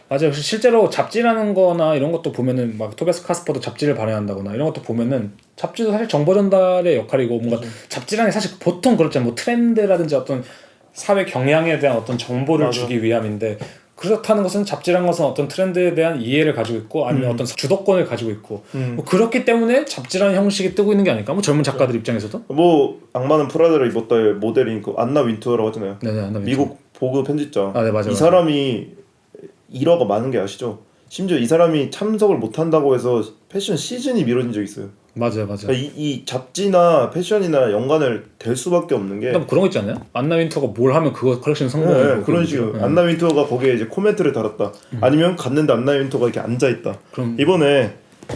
맞아요. 실제로 잡지라는 거나 이런 것도 보면은 막 토비아스 카스퍼도 잡지를 발행한다거나 이런 것도 보면은 잡지도 사실 정보 전달의 역할이고 뭔가 잡지라는 게 사실 보통 그렇잖아요. 뭐 트렌드라든지 어떤 사회 경향에 대한 어떤 정보를 맞아. 주기 위함인데 그렇다는 것은 잡지라는 것은 어떤 트렌드에 대한 이해를 가지고 있고 아니면 어떤 주도권을 가지고 있고 뭐 그렇기 때문에 잡지라는 형식이 뜨고 있는 게 아닐까? 뭐 젊은 작가들 입장에서도 뭐 악마는 프라다를 입었다의 모델인 그 안나 윈투어라고 하잖아요. 네네 미국 보그 편집자. 네, 맞아요. 이 사람이 일화가 많은 게 아시죠? 심지어 이 사람이 참석을 못 한다고 해서 패션 시즌이 미뤄진 적이 있어요. 맞아요. 그러니까 이 잡지나 패션이나 연관을 될 수밖에 없는 게 그다음 그런 거 있지 않나요? 안나 윈터가 뭘 하면 그거 컬렉션 성공이고 네, 그런 식으로 안나 윈터가 거기에 이제 코멘트를 달았다. 아니면 갔는데 안나 윈터가 이렇게 앉아 있다. 그럼 이번에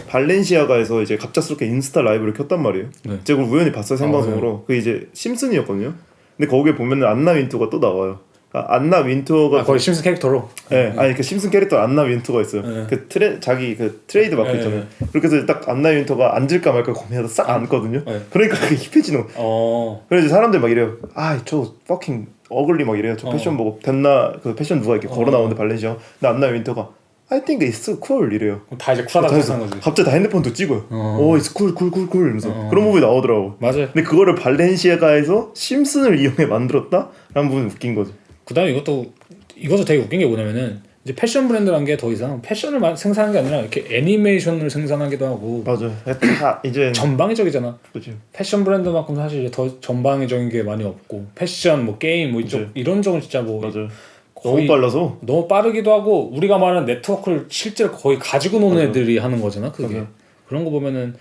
발렌시아가에서 이제 갑작스럽게 인스타 라이브를 켰단 말이에요. 네. 제가 그걸 우연히 봤어요 생방송으로. 그 이제 심슨이었거든요. 근데 거기에 보면은 안나 윈터가 또 나와요. 안나 윈터가 거의 심슨 캐릭터로. 네, 아니 그 심슨 캐릭터 안나 윈터가 있어요. 그 자기 그 트레이드 마크 있잖아요. 그렇게 해서 딱 안나 윈터가 앉을까 말까 고민하다 싹 앉거든요. 그러니까 그게 힙해지는 거. 그래서 이제 사람들 막 이래요. 저 fucking 어글리 막 이래요. 저 패션 보고 됐나 그 패션 누가 이렇게 걸어 나오는데 발렌시아. 근데 안나 윈터가 I think it's so cool 이래요. 다 이제 쿨하다고 생각한 거지. 갑자기 다 핸드폰도 찍어요. it's cool 이러면서 그런 부분이 나오더라고. 맞아요. 근데 그거를 발렌시아가에서 심슨을 이용해 만들었다? 라는 부분이 웃긴 거죠. 그다음에 이것도 되게 웃긴 게 뭐냐면은 이제 패션 브랜드라는 게 더 이상 패션을 생산하는 게 아니라 이렇게 애니메이션을 생산하기도 하고 맞아. 다 이제 전방위적이잖아. 그치. 패션 브랜드만큼 사실 이제 더 전방위적인 게 많이 없고 패션 뭐 게임 뭐 이쪽 그치. 이런 쪽은 진짜 뭐 맞아. 거의 너무 빨라서 너무 빠르기도 하고 우리가 말하는 네트워크를 실제로 거의 가지고 노는 맞아. 애들이 하는 거잖아. 그게 맞아. 그런 거 보면은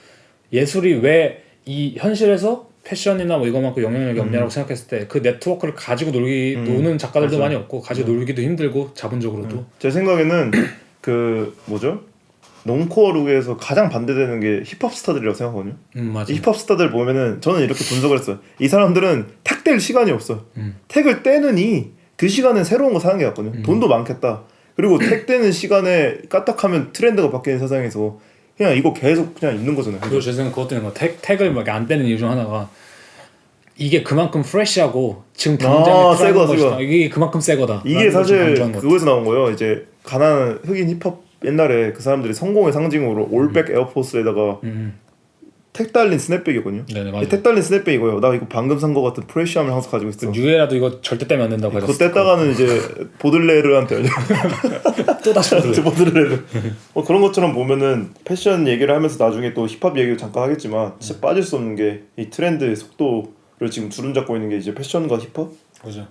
예술이 왜 이 현실에서 패션이나 뭐 이거만큼 영향력이 없냐라고 생각했을 때 그 네트워크를 가지고 노는 작가들도 맞아요. 많이 없고 가지고 놀기도 힘들고 자본적으로도. 제 생각에는 그 뭐죠? 롱코어 룩에서 가장 반대되는 게 힙합 스타들이라고 생각하거든요. 맞아. 이 힙합 스타들 보면은 저는 이렇게 분석을 했어요. 이 사람들은 택 뗄 시간이 없어. 택을 떼느니 그 시간에 새로운 거 사는 게 낫거든요. 돈도 많겠다. 그리고 택 떼는 시간에 까딱하면 트렌드가 바뀌는 세상에서 그냥 이거 계속 그냥 있는 거잖아요. 그리고 제 생각 그것도 있는 거 택을 막 안 떼는 이유 중 하나가 이게 그만큼 프레시하고 지금 당장에 새 거, 것이다. 이게 그만큼 새 거다. 이게 사실 그거에서 나온 거예요. 이제 가난한 흑인 힙합 옛날에 그 사람들이 성공의 상징으로 올백 에어포스에다가 택 달린 스냅백이거든요. 네네, 맞아요. 택 달린 스냅백이고요. 나 이거 방금 산 거 같은 프레시함을 항상 가지고 있어. 뉴에라도 이거 절대 떼면 안 된다고 그거 뗐다가는 이제 보들레르한테 또 다시 보들레르. 그런 것처럼 보면은 패션 얘기를 하면서 나중에 또 힙합 얘기를 잠깐 하겠지만 진짜 빠질 수 없는 게 이 트렌드의 속도를 지금 주름잡고 있는 게 이제 패션과 힙합. 그죠.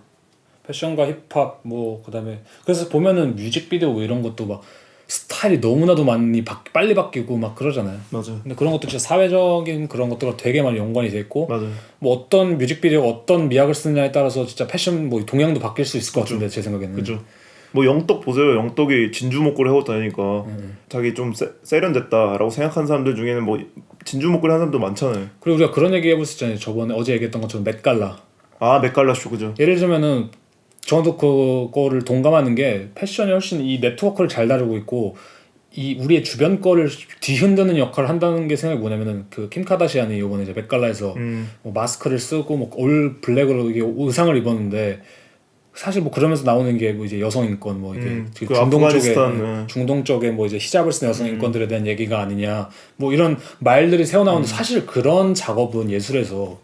패션과 힙합 뭐 그다음에 그래서 보면은 뮤직비디오 뭐 이런 것도 막 스타일이 너무나도 많이 빨리 바뀌고 막 그러잖아요. 맞아요. 근데 그런 것도 진짜 사회적인 그런 것들과 되게 많이 연관이 돼 있고, 맞아요. 뭐 어떤 뮤직비디오 어떤 미학을 쓰느냐에 따라서 진짜 패션 뭐 동향도 바뀔 수 있을 것 같은데 제 생각에는. 그죠. 뭐 영떡 보세요. 영떡이 진주 목걸이 하고 다니니까 자기 좀 세련됐다라고 생각하는 사람들 중에는 뭐 진주 목걸이 하는 사람도 많잖아요. 그리고 우리가 그런 얘기 해볼 수 있잖아요. 저번에 어제 얘기했던 것처럼 맷갈라. 아 맷갈라 쇼 그죠. 예를 들면은 저도 그거를 동감하는 게 패션이 훨씬 이 네트워크를 잘 다루고 있고 이 우리의 주변 거를 뒤흔드는 역할을 한다는 게 생각이 뭐냐면은 그 킴 카다시안이 이번에 이제 맷갈라에서 뭐 마스크를 쓰고 뭐 올 블랙으로 이게 의상을 입었는데 사실 뭐 그러면서 나오는 게 뭐 이제 여성 인권 뭐 이게 그 중동 쪽에 아프가니스탄, 중동 쪽에 뭐 이제 히잡을 쓴 여성 인권들에 대한 얘기가 아니냐 뭐 이런 말들이 새어 나오는데 사실 그런 작업은 예술에서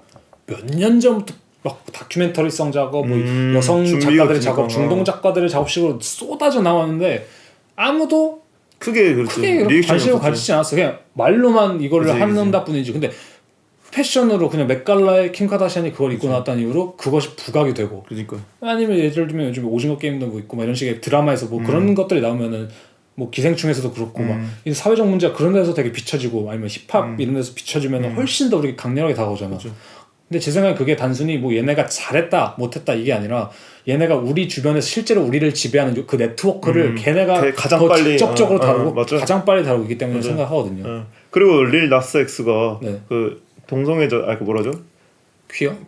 몇 년 전부터 막 다큐멘터리성 작업, 뭐 여성 작가들의 작업, 중동 작가들의 작업식으로 쏟아져 나왔는데 아무도 크게 관심을 가지지 않았어. 그냥 말로만 이거를 한다 뿐이지. 근데 패션으로 그냥 맷갈라의 킴 카다시안이 그걸 입고 나왔다는 이유로 그것이 부각이 되고. 그러니까. 아니면 예를 들면 요즘 오징어 게임도 뭐 있고 막 이런 식의 드라마에서 뭐 그런 것들이 나오면은 뭐 기생충에서도 그렇고 막 이 사회적 문제가 그런 데서 되게 비춰지고 아니면 힙합 이런 데서 비춰지면 훨씬 더 우리가 강렬하게 다가오잖아. 그렇죠. 근데 제 생각엔 그게 단순히 뭐 얘네가 잘했다 못했다 이게 아니라 얘네가 우리 주변에서 실제로 우리를 지배하는 그 네트워크를 걔네가 가장 더 빨리 직접적으로 다루고 맞죠? 가장 빨리 다루고 있기 때문에 생각하거든요. 그리고 릴 나스 엑스가 네. 그 동성애자 그 뭐라죠?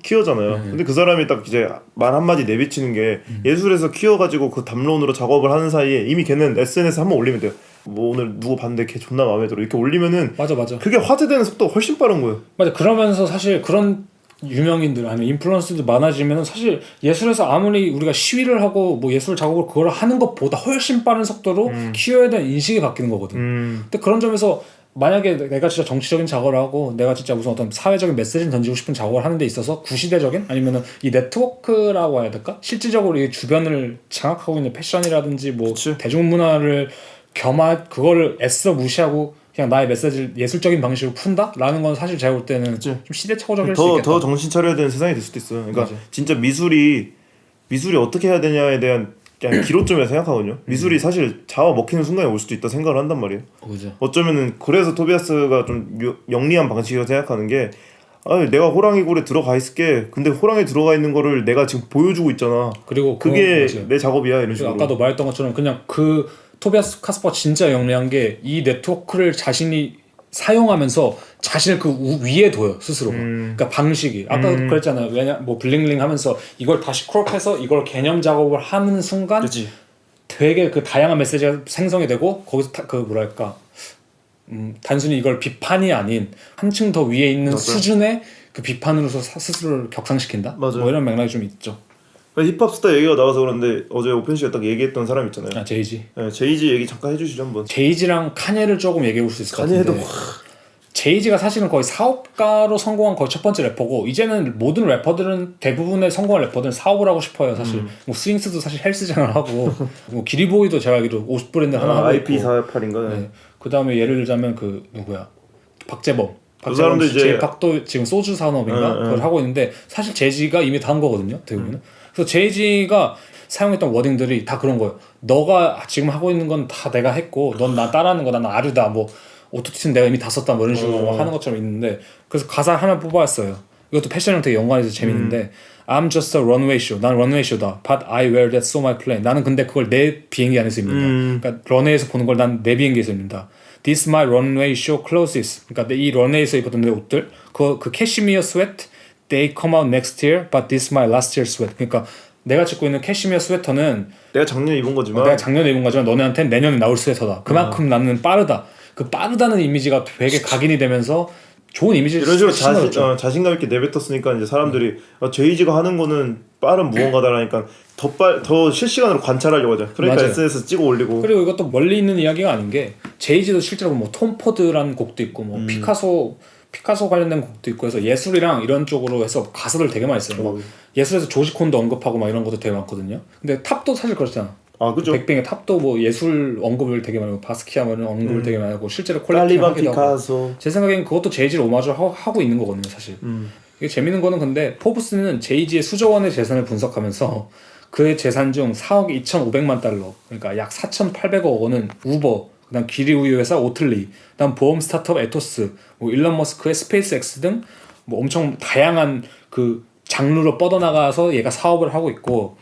퀴어잖아요. 근데 그 사람이 딱 이제 말 한마디 내비치는 게 예술에서 퀴어 가지고 그 담론으로 작업을 하는 사이에 이미 걔는 SNS 한번 올리면 돼요. 뭐 오늘 누구 봤는데 걔 존나 마음에 들어 이렇게 올리면은 맞아. 그게 화제되는 속도가 훨씬 빠른 거예요. 맞아. 그러면서 사실 그런 유명인들 아니면 인플루언서들 많아지면은 사실 예술에서 아무리 우리가 시위를 하고 뭐 예술 작업을 그걸 하는 것보다 훨씬 빠른 속도로 퀴어에 대한 인식이 바뀌는 거거든. 근데 그런 점에서 만약에 내가 진짜 정치적인 작업을 하고 내가 진짜 무슨 어떤 사회적인 메시지를 던지고 싶은 작업을 하는 데 있어서 구시대적인 아니면은 이 네트워크라고 해야 될까? 실질적으로 이 주변을 장악하고 있는 패션이라든지 뭐 그치. 대중문화를 그거를 애써 무시하고 그냥 나의 메시지를 예술적인 방식으로 푼다? 라는 건 사실 제가 볼 때는 좀 시대착오적일 수 있겠다. 더 정신 차려야 되는 세상이 될 수도 있어요. 그러니까 맞아. 진짜 미술이 어떻게 해야 되냐에 대한 그냥 기로점이라 생각하거든요. 미술이 사실 자아 먹히는 순간에 올 수도 있다 생각을 한단 말이에요. 그죠. 어쩌면은 그래서 토비아스가 좀 영리한 방식이라고 생각하는 게 내가 호랑이 굴에 들어가 있을게. 근데 호랑이 들어가 있는 거를 내가 지금 보여주고 있잖아. 그리고 그게 내 작업이야 이런 식으로. 아까도 말했던 것처럼 그냥 그 토비아스 카스퍼가 진짜 영리한 게 이 네트워크를 자신이 사용하면서 자신을 그 위에 둬요 스스로가. 그러니까 방식이 아까 그랬잖아요. 왜냐 뭐 블링블링 하면서 이걸 다시 크롭해서 이걸 개념 작업을 하는 순간 그치. 되게 그 다양한 메시지가 생성이 되고 거기서 그 뭐랄까 단순히 이걸 비판이 아닌 한층 더 위에 있는 맞아요. 수준의 그 비판으로서 스스로를 격상시킨다. 맞아요. 뭐 이런 맥락이 좀 있죠. 힙합 스타 얘기가 나와서 그런데 어제 오펜 씨가 딱 얘기했던 사람 있잖아요. 아 제이지. 네, 제이지 얘기 잠깐 해주시죠 한번. 제이지랑 카니에를 조금 얘기해 볼 수 있을 것 같은데. 카니에도 제이지가 사실은 거의 사업가로 성공한 거의 첫 번째 래퍼고 이제는 모든 래퍼들은 대부분의 성공한 래퍼들은 사업을 하고 싶어요 사실. 뭐 스윙스도 사실 헬스장을 하고 뭐 기리보이도 제가 알기로 옷 브랜드 하나 하고 있고. IP48인가. 네. 그 다음에 예를 들자면 그 누구야 박재범. 그 사람도 이제 제이팍도 지금 소주 산업인가 그걸 하고 있는데 사실 제이지가 이미 다 한 거거든요 대부분은. 그래서 제이지가 사용했던 워딩들이 다 그런 거예요. 너가 지금 하고 있는 건 다 내가 했고 넌 나 따라하는 거 나는 아류다 뭐 오토튠 내가 이미 다 썼다 뭐 이런 식으로 하는 것처럼 있는데 그래서 가사 하나 뽑아왔어요. 이것도 패션이랑 되게 연관해서 재밌는데 I'm just a runway show. 난 runway show다. But I wear that so my plane. 나는 근데 그걸 내 비행기 안에서 입는다. 그러니까 런웨이에서 보는 걸 난 내 비행기에서 입는다. This my runway show clothes. 그러니까 이 런웨이에서 입었던 내 옷들 그 캐시미어 스웨트 they come out next year but this my last year sweat. 그러니까 내가 찍고 있는 캐시미어 스웨터는 내가 작년에 입은 거지만 내가 작년에 입은 거지만 너네한테는 내년에 나올 스웨터다. 그만큼 나는 빠르다. 그 빠르다는 이미지가 되게 각인이 되면서 좋은 이미지를 이런 식으로 자신감 있게 내뱉었으니까 이제 사람들이 제이지가 하는 거는 빠른 무언가다라니까 더 실시간으로 관찰하려고 하죠. 그러니까 맞아요. SNS 찍어 올리고. 그리고 이것도 멀리 있는 이야기가 아닌 게 제이지도 실제로 뭐 톰 포드라는 곡도 있고 뭐 피카소 관련된 곡도 있고 해서 예술이랑 이런 쪽으로 해서 가사들 되게 많이 써요. 막 예술에서 조지콘도 언급하고 막 이런 것도 되게 많거든요. 근데 탑도 사실 그렇잖아. 아 그죠. 백뱅의 탑도 뭐 예술 언급을 되게 많이 하고 바스키아 뭐 이런 언급을 되게 많이 하고 실제로 콜렉팅 하기도 피카소. 하고 제 생각엔 그것도 제이지를 오마주를 하고 있는 거거든요 사실. 이게 재밌는 거는 근데 포브스는 제이지의 수조 원의 재산을 분석하면서 그의 재산 중 4억 2,500만 달러 그러니까 약 4,800억 원은 우버 그다음 기리 우유 회사 오틀리 그다음 보험 스타트업 에토스 뭐 일론 머스크의 스페이스X 등 뭐 엄청 다양한 그 장르로 뻗어나가서 얘가 사업을 하고 있고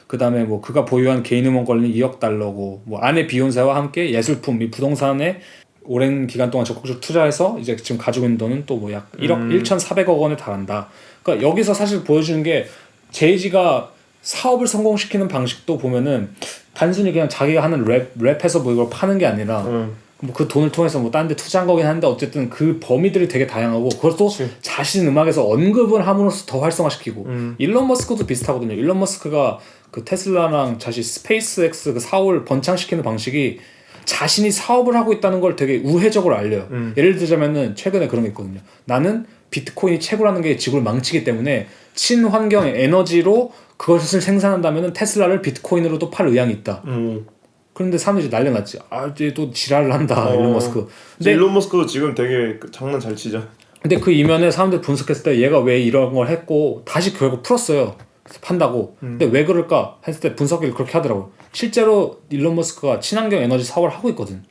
그 다음에 뭐 그가 보유한 개인 음원권은 2억 달러고 뭐 아내 비욘세와 함께 예술품 및 부동산에 오랜 기간 동안 적극적으로 투자해서 이제 지금 가지고 있는 돈은 또 뭐 약 1억 1,400억 원에 달한다. 그러니까 여기서 사실 보여주는 게 제이지가 사업을 성공시키는 방식도 보면은 단순히 그냥 자기가 하는 랩해서 뭐 이걸 파는 게 아니라 뭐 그 돈을 통해서 뭐 다른 데 투자한 거긴 한데 어쨌든 그 범위들이 되게 다양하고 그것도 자신 음악에서 언급을 함으로써 더 활성화시키고 일론 머스크도 비슷하거든요. 일론 머스크가 그 테슬라랑 자신 스페이스X 그 사업을 번창시키는 방식이 자신이 사업을 하고 있다는 걸 되게 우회적으로 알려요. 예를 들자면은 최근에 그런 게 있거든요. 나는 비트코인이 채굴하는 게 지구를 망치기 때문에 친환경 에너지로 그것을 생산한다면은 테슬라를 비트코인으로도 팔 의향이 있다. 그런데 사람들이 난리 났지. 이제 또 지랄을 한다. 일론 머스크. 근데 일론 머스크도 지금 되게 장난 잘 치죠. 근데 그 이면에 사람들 분석했을 때 얘가 왜 이런 걸 했고 다시 결국 풀었어요. 판다고. 근데 왜 그럴까 했을 때 분석을 그렇게 하더라고요. 실제로 일론 머스크가 친환경 에너지 사업을 하고 있거든.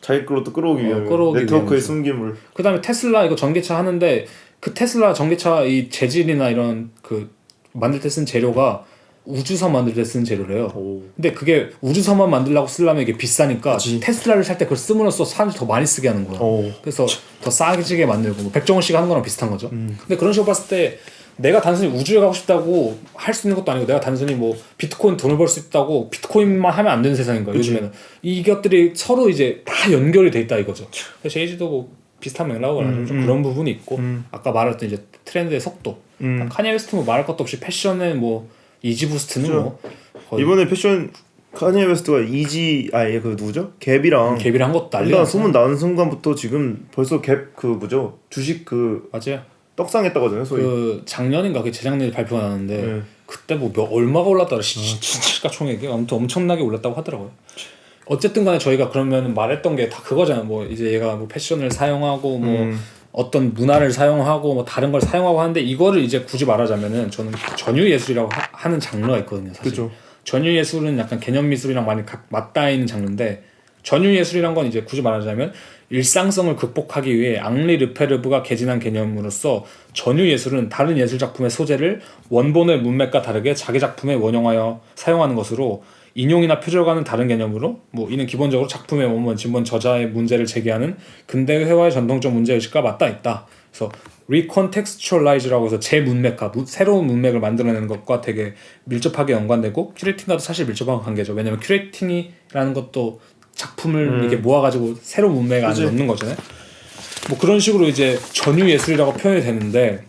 자기 걸로 또 끌어오기 위해 네트워크의 숨김을. 그 다음에 테슬라 이거 전기차 하는데 그 테슬라 전기차 이 재질이나 이런 그 만들 때 쓴 재료가 우주선 만들 때 쓰는 재료래요. 근데 그게 우주선만 만들려고 쓰려면 이게 비싸니까 그치. 테슬라를 살 때 그걸 씀으로써 사람들이 더 많이 쓰게 하는 거야. 그래서 더 싸게 만들고 뭐 백종원 씨가 하는 거랑 비슷한 거죠. 근데 그런 식으로 봤을 때 내가 단순히 우주에 가고 싶다고 할 수 있는 것도 아니고 내가 단순히 뭐 비트코인 돈을 벌 수 있다고 비트코인만 하면 안 되는 세상인 거야. 요즘에는 이것들이 서로 이제 다 연결이 돼 있다 이거죠. 그래서 제이지도 뭐 비슷한 맥락을 좀 그런 부분이 있고 아까 말했던 이제 트렌드의 속도. 카니에 웨스트 뭐 말할 것도 없이 패션에 뭐 이지 부스트는 뭐 거의 이번에 패션 카니에 웨스트가 그 누구죠? 갭이랑 한 것도 난리가 소문 나는 순간부터 지금 벌써 갭 그 뭐죠? 주식 그 맞아요. 떡상했다고 하잖아요. 소위. 그 작년인가 그 재작년에 발표가 나는데 그때 뭐 얼마가 올랐다고 시가총액이 아무튼 엄청나게 올랐다고 하더라고요. 어쨌든 간에 저희가 그러면 말했던 게 다 그거잖아요. 뭐 이제 얘가 뭐 패션을 사용하고 뭐 어떤 문화를 사용하고 뭐 다른 걸 사용하고 하는데 이거를 이제 굳이 말하자면은 저는 전유 예술이라고 하는 장르가 있거든요. 사실. 그쵸. 전유 예술은 약간 개념 미술이랑 많이 맞닿아 있는 장르인데 전유 예술이란 건 이제 굳이 말하자면 일상성을 극복하기 위해 앙리 르페르브가 개진한 개념으로서 전유 예술은 다른 예술 작품의 소재를 원본의 문맥과 다르게 자기 작품에 원용하여 사용하는 것으로 인용이나 표절과는 다른 개념으로 뭐 이는 기본적으로 작품의 원본, 진본, 저자의 문제를 제기하는 근대의 회화의 전통적 문제의식과 맞닿아 있다. 그래서 recontextualize라고 해서 재문맥화, 새로운 문맥을 만들어내는 것과 되게 밀접하게 연관되고 큐레이팅과도 사실 밀접한 관계죠. 왜냐면 큐레이팅이라는 것도 작품을 이게 모아가지고 새로운 문맥 안에 넣는 거잖아요. 뭐 그런 식으로 이제 전유 예술이라고 표현이 되는데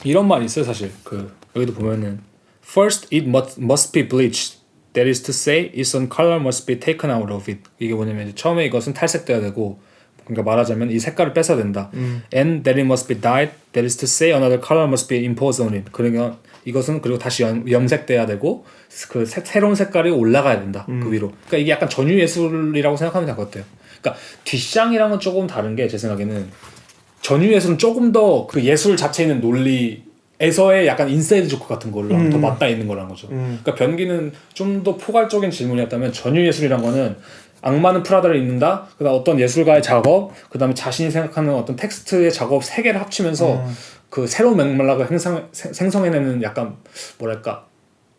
이런 말이 있어요 사실. 그 여기도 보면은 First it must be bleached. That is to say, its own color must be taken out of it. 이게 뭐냐면 이제 처음에 이것은 탈색돼야 되고, 그러니까 말하자면 이 색깔을 뺏어야 된다. And that it must be dyed. That is to say, another color must be imposed on it. 그러니까 이것은 그리고 다시 염색돼야 되고, 그 새로운 색깔이 올라가야 된다. 그 위로. 그러니까 이게 약간 전유 예술이라고 생각하면 될 것 같아요. 그러니까 뒷샹이랑은 조금 다른 게 제 생각에는 전유 예술은 조금 더 그 예술 자체에 있는 논리 에서의 약간 인사이드 조크 같은 걸로 더 맞닿아 있는 거라는 거죠. 그러니까 변기는 좀 더 포괄적인 질문이었다면 전유 예술이란 거는 악마는 프라다를 입는다. 그다음 어떤 예술가의 작업, 그다음에 자신이 생각하는 어떤 텍스트의 작업 세 개를 합치면서 그 새로운 맥락을 생성해내는 약간 뭐랄까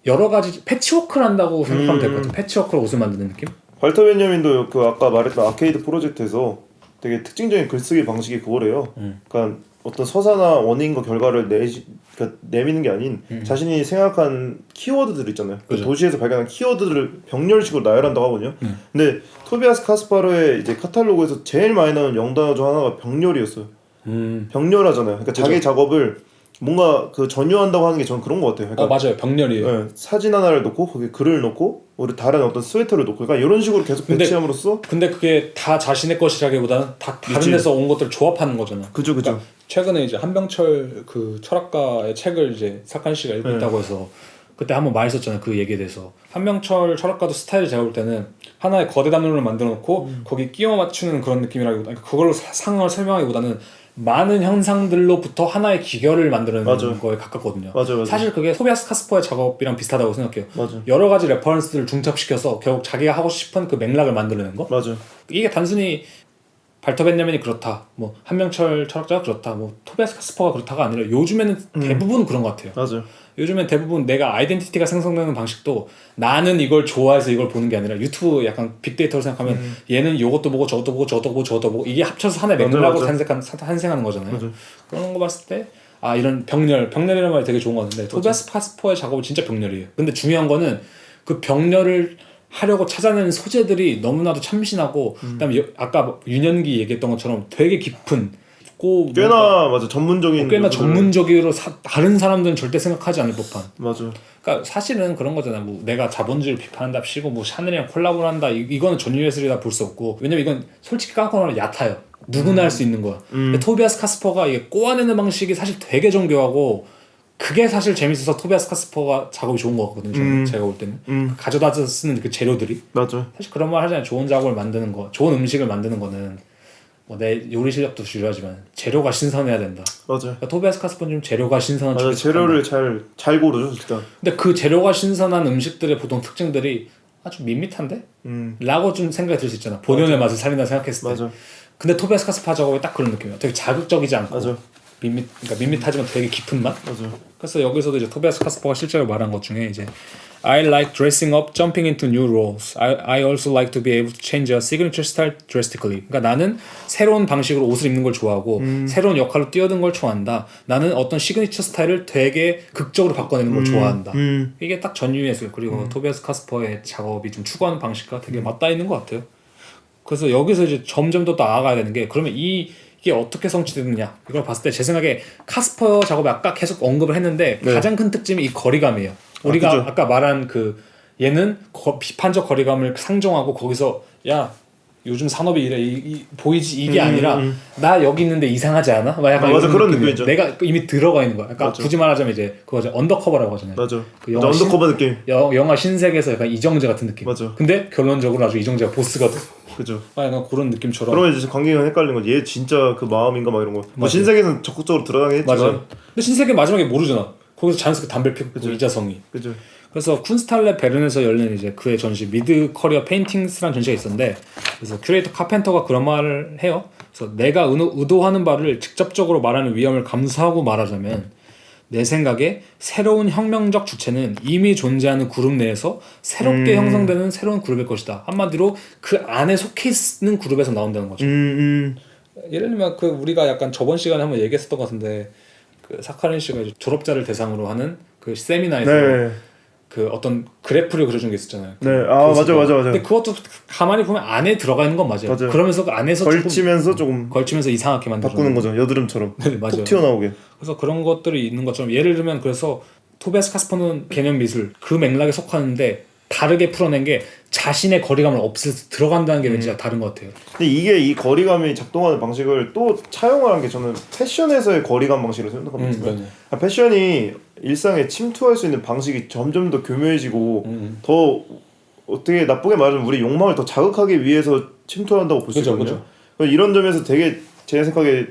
여러 가지 패치워크를 한다고 생각하면 될 것 같아요. 패치워크로 옷을 만드는 느낌? 발터 베냐민도 그 아까 말했던 아케이드 프로젝트에서 되게 특징적인 글쓰기 방식이 그거래요. 그러니까 어떤 서사나 원인과 결과를 그러니까 내미는 게 아닌 자신이 생각한 키워드들 있잖아요. 그 도시에서 발견한 키워드들을 병렬식으로 나열한다고 하거든요. 근데 토비아스 카스파르의 이제 카탈로그에서 제일 많이 나오는 영단어 중 하나가 병렬이었어요. 병렬하잖아요. 그러니까 자기 작업을 뭔가 그 전유한다고 하는 게 저는 그런 것 같아요. 그러니까 맞아요. 병렬이에요. 네, 사진 하나를 놓고 거기에 글을 놓고 우리 다른 어떤 스웨터를 놓고 그러니까 이런 식으로 계속 배치함으로써 근데 그게 다 자신의 것이라기보다는 다 다른 데서 온 것들을 조합하는 거잖아. 그죠. 그러니까 최근에 이제 한병철 그 철학가의 책을 이제 사칸 씨가 읽고 있다고 해서 그때 한번 말했었잖아요. 그 얘기에 대해서. 한병철 철학가도 스타일이 제가 볼 때는 하나의 거대 담론을 만들어 놓고 거기 끼워 맞추는 그런 느낌이라기보다 그러니까 그걸로 상황을 설명하기보다는 많은 현상들로부터 하나의 기결을 만드는 거에 가깝거든요. 맞아. 사실 그게 토비아스 카스퍼의 작업이랑 비슷하다고 생각해요. 맞아. 여러 가지 레퍼런스들을 중첩시켜서 결국 자기가 하고 싶은 그 맥락을 만들어내는 거. 맞아. 이게 단순히 발터 벤야민이 그렇다, 뭐 한명철 철학자가 그렇다, 뭐 토비아스 카스퍼가 그렇다가 아니라 요즘에는 대부분 그런 것 같아요. 맞아요. 요즘엔 대부분 내가 아이덴티티가 생성되는 방식도 나는 이걸 좋아해서 이걸 보는 게 아니라 유튜브 약간 빅데이터로 생각하면 얘는 이것도 보고 저것도 보고 저것도 보고 저것도 보고 이게 합쳐서 하나의 맥락으로 탄생하는 거잖아요. 맞아. 그런 거 봤을 때 이런 병렬이라는 말이 되게 좋은 거 같은데 토비아스 카스퍼의 작업은 진짜 병렬이에요. 근데 중요한 거는 그 병렬을 하려고 찾아내는 소재들이 너무나도 참신하고 그다음에 아까 윤현기 얘기했던 것처럼 되게 깊은 꽤나 맞아 전문적인 꽤나 전문적으로 다른 사람들은 절대 생각하지 않을 법한. 맞아. 그러니까 사실은 그런 거잖아. 뭐 내가 자본주의를 비판한답시고 뭐 샤넬이랑 콜라보를 한다. 이거는 전유예술이다 볼 수 없고 왜냐면 이건 솔직히 까놓고 말하면 얕아요. 누구나 할 수 있는 거야. 근데 토비아스 카스퍼가 이게 꼬아내는 방식이 사실 되게 정교하고 그게 사실 재밌어서 토비아스 카스퍼가 작업이 좋은 거 같거든요. 제가 볼 때는 가져다 쓰는 그 재료들이 맞아. 사실 그런 말 하잖아요. 좋은 작업을 만드는 거, 좋은 음식을 만드는 거는 뭐 내 요리 실력도 중요하지만 재료가 신선해야 된다. 맞아. 그러니까 토비아스 카스퍼는 좀 재료가 신선한 맞아. 재료를 잘 고르죠, 진짜. 근데 그 재료가 신선한 음식들의 보통 특징들이 아주 밋밋한데? 라고 좀 생각이 들 수 있잖아. 본연의 맛을 살린다 생각했을 때. 맞아. 근데 토비아스 카스퍼 작업이 딱 그런 느낌이야. 되게 자극적이지 않고 맞아. 그러니까 밋밋하지만 되게 깊은 맛. 맞아. 그래서 여기서도 이제 토비아스 카스퍼가 실제로 말한 것 중에 이제 I like dressing up, jumping into new roles. I also like to be able to change a signature style drastically. 그러니까 나는 새로운 방식으로 옷을 입는 걸 좋아하고 새로운 역할로 뛰어든 걸 좋아한다. 나는 어떤 시그니처 스타일을 되게 극적으로 바꿔내는 걸 좋아한다. 이게 딱 전유예술 그리고 토비아스 카스퍼의 작업이 좀 추구하는 방식과 되게 맞닿아 있는 것 같아요. 그래서 여기서 이제 점점 더 나아가야 되는 게 그러면 이게 어떻게 성취되느냐 이걸 봤을 때 제 생각에 카스퍼 작업에 아까 계속 언급을 했는데 가장 큰 특징이 이 거리감이에요. 우리가 아까 말한 그 얘는 비판적 거리감을 상정하고 거기서 야 요즘 산업이 이래 보이지 이게 아니라 나 여기 있는데 이상하지 않아? 막 약간 맞아 그런 느낌이에요. 느낌이죠. 내가 이미 들어가 있는 거야. 약간 맞아. 굳이 말하자면 이제 그거 언더커버라고 하잖아요. 맞아. 그 영화 언더커버 느낌. 영화 신세계에서 약간 이정재 같은 느낌. 맞아. 근데 결론적으로 아주 이정재가 보스거든. 그죠. 약간 그런 느낌처럼. 그러면 이제 관객이 헷갈리는 거지. 얘 진짜 그 마음인가 막 이런 거. 뭐 신세계는 적극적으로 들어가긴 했지만. 맞아. 근데 신세계 마지막에 모르잖아. 거기서 자연스럽게 담배 피우고 이자성이. 그죠. 그래서 쿤스탈레 베른에서 열린 이제 그의 전시 미드 커리어 페인팅스라는 전시가 있었는데 그래서 큐레이터 카펜터가 그런 말을 해요. 그래서 내가 의도하는 바를 직접적으로 말하는 위험을 감수하고 말하자면 내 생각에 새로운 혁명적 주체는 이미 존재하는 그룹 내에서 새롭게 형성되는 새로운 그룹일 것이다. 한마디로 그 안에 속해 있는 그룹에서 나온다는 거죠. 예를 들면 그 우리가 약간 저번 시간에 한번 얘기했었던 것 같은데 그 사카린 씨가 이제 졸업자를 대상으로 하는 그 세미나에서 그 어떤 그래프를 그려준 게 있었잖아요. 네, 맞아. 근데 그것도 가만히 보면 안에 들어가 있는 건 맞아요. 그러면서 그 안에서 걸치면서 조금 걸치면서 이상하게 만들어 바꾸는 거죠. 여드름처럼. 네, 맞아요. 툭 튀어나오게. 그래서 그런 것들이 있는 것처럼 예를 들면 그래서 토비아스 카스퍼는 개념 미술 그 맥락에 속하는데 다르게 풀어낸 게 자신의 거리감을 없애서 들어간다는 게 왠지 다른 것 같아요. 근데 이게 이 거리감이 작동하는 방식을 또 차용을 한 게 저는 패션에서의 거리감 방식으로 생각합니다. 패션이 일상에 침투할 수 있는 방식이 점점 더 교묘해지고 더 어떻게 나쁘게 말하면 우리 욕망을 더 자극하기 위해서 침투한다고 볼 수 있거든요. 이런 점에서 되게 제 생각에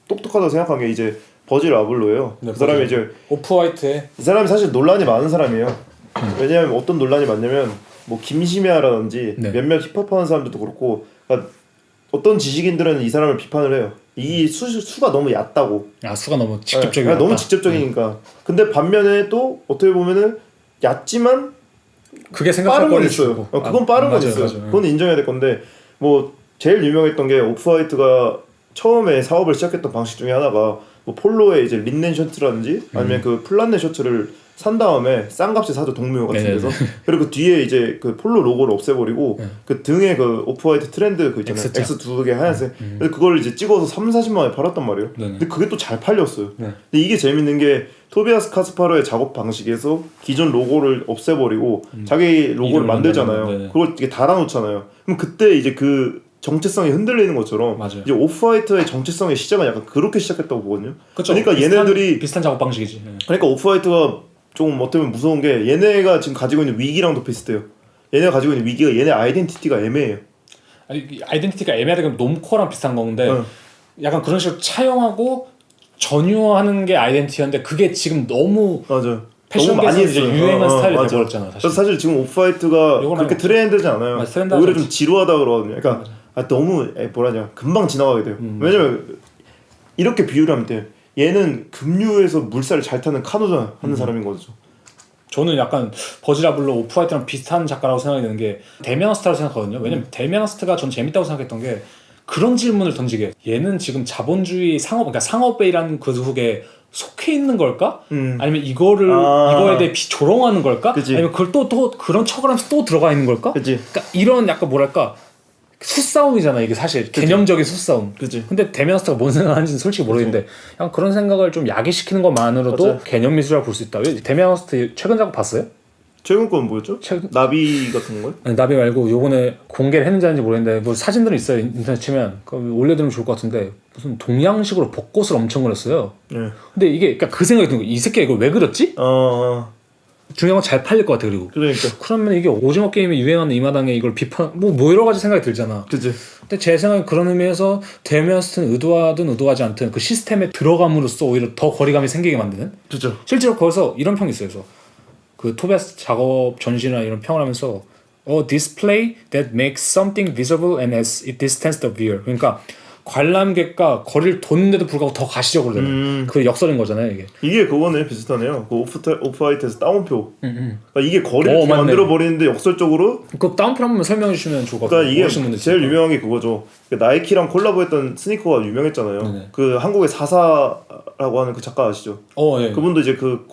똑똑하다고 생각한 게 이제 버질 아블로예요. 그 사람이 이제 오프화이트에 이 사람이 사실 논란이 많은 사람이에요. 왜냐하면 어떤 논란이 많냐면 뭐 김심야라든지 네. 몇몇 힙합하는 사람들도 그렇고 그러니까 어떤 지식인들은 이 사람을 비판을 해요. 이 수가 너무 얕다고. 수가 너무 직접적이야. 너무 직접적이니까. 근데 반면에 또 어떻게 보면은 얕지만 그게 생각할 빠른 건 거리를 있어요. 주고. 그건 빠른 건 맞아요, 있어요. 맞아요. 그건 인정해야 될 건데 뭐 제일 유명했던 게 오프화이트가 처음에 사업을 시작했던 방식 중에 하나가 뭐 폴로의 이제 린넨 셔츠라든지 아니면 그 플란넷 셔츠를 산 다음에 싼 값에 사죠, 동묘 같은 네네네. 데서. 그리고 그 뒤에 이제 그 폴로 로고를 없애버리고 그 등에 그 오프화이트 트렌드 그 있잖아요. X자. X 두 개 하얀색. 근데 그걸 이제 찍어서 3-40만 원에 팔았단 말이에요. 네네. 근데 그게 또 잘 팔렸어요. 네. 근데 이게 재밌는 게 토비아스 카스파로의 작업 방식에서 기존 로고를 없애버리고 자기 로고를 이름을 만들잖아요. 만드는, 네네. 그걸 이렇게 달아놓잖아요. 그럼 그때 이제 그 정체성이 흔들리는 것처럼 맞아요. 이제 오프화이트의 정체성의 시작은 약간 그렇게 시작했다고 보거든요. 그쵸? 그러니까 얘네들이 비슷한 작업 방식이지. 네. 그러니까 오프화이트가 조금 어떻게 보면 무서운 게 얘네가 지금 가지고 있는 위기랑도 비슷해요. 얘네가 가지고 있는 위기가 얘네 아이덴티티가 애매해요. 아이덴티티가 애매하다면 놈코랑 비슷한 건데 어. 약간 그런 식으로 차용하고 전유하는 게 아이덴티티였는데 그게 지금 너무 맞아. 패션계에서 이제 했어요. 유행한 스타일이 맞아. 돼버렸잖아. 사실. 그래서 사실 지금 오프화이트가 요건 그렇게 아니고. 트렌드지 않아요. 맞아, 트렌드하지 오히려 좀 않지. 지루하다 그러거든요. 그러니까 너무 뭐라냐 금방 지나가게 돼요. 왜냐면 이렇게 비유를 하면 돼요. 얘는 급류에서 물살을 잘 타는 카누자 하는 사람인 거죠. 저는 약간 버즈라블로 오프화이트랑 비슷한 작가라고 생각이 드는 게 데미안스트라고 생각하거든요. 왜냐면 데미안스트가 전 재밌다고 생각했던 게 그런 질문을 던지게 해요. 얘는 지금 자본주의 상업, 그러니까 상업배이라는 그 속에 속해 있는 걸까? 아니면 이거에 대해 조롱하는 걸까? 그치. 아니면 그걸 또 그런 척을 하면서 또 들어가 있는 걸까? 그치. 그러니까 이런 약간 뭐랄까 수싸움이잖아 이게 사실. 개념적인 수싸움. 그치. 근데 데미안스트가 뭔 생각하는지는 솔직히 모르겠는데 그냥 그런 생각을 좀 야기시키는 것만으로도 맞아요. 개념 미술이라고 볼 수 있다. 데미안스트 최근 작업 봤어요? 최근 건 뭐였죠? 최근- 나비 같은 거요? 아니, 나비 말고 요번에 공개를 했는지 아닌지 모르겠는데 뭐 사진들은 있어요. 인터넷 치면 그럼 올려두면 좋을 것 같은데 무슨 동양식으로 벚꽃을 엄청 그렸어요. 네. 근데 이게 그러니까 그 생각이 드는 거야. 이 새끼가 이걸 왜 그렸지? 중요한 건 잘 팔릴 것 같아. 그리고 그러니까. 그러면 이게 오징어 게임이 유행하는 이 마당에 이걸 비판 뭐 여러 가지 생각이 들잖아. 그치. 근데 제 생각엔 그런 의미에서 데미안스트는 의도하든 의도하지 않든 그 시스템에 들어감으로써 오히려 더 거리감이 생기게 만드는. 그죠. 실제로 거기서 이런 평이 있어요. 그래서 그 토베스 작업 전시나 이런 평을 하면서 display that makes something visible and has it distance the viewer. 그러니까 관람객과 거리를 뒀는데도 불구하고 더 가시적으로 되는 그 역설인 거잖아요 이게. 이게 그거네 비슷하네요. 그 오프화이트에서 따옴표. 그러니까 이게 거리를 맞네. 만들어 버리는데 역설적으로. 그 다운표 한번 설명해 주시면 좋을 것 같아요. 그러니까 이게 모르시는 분들 제일 있으니까. 유명한 게 그거죠. 그 나이키랑 콜라보했던 스니커가 유명했잖아요. 네네. 그 한국의 사사라고 하는 그 작가 아시죠? 예. 그분도 이제 그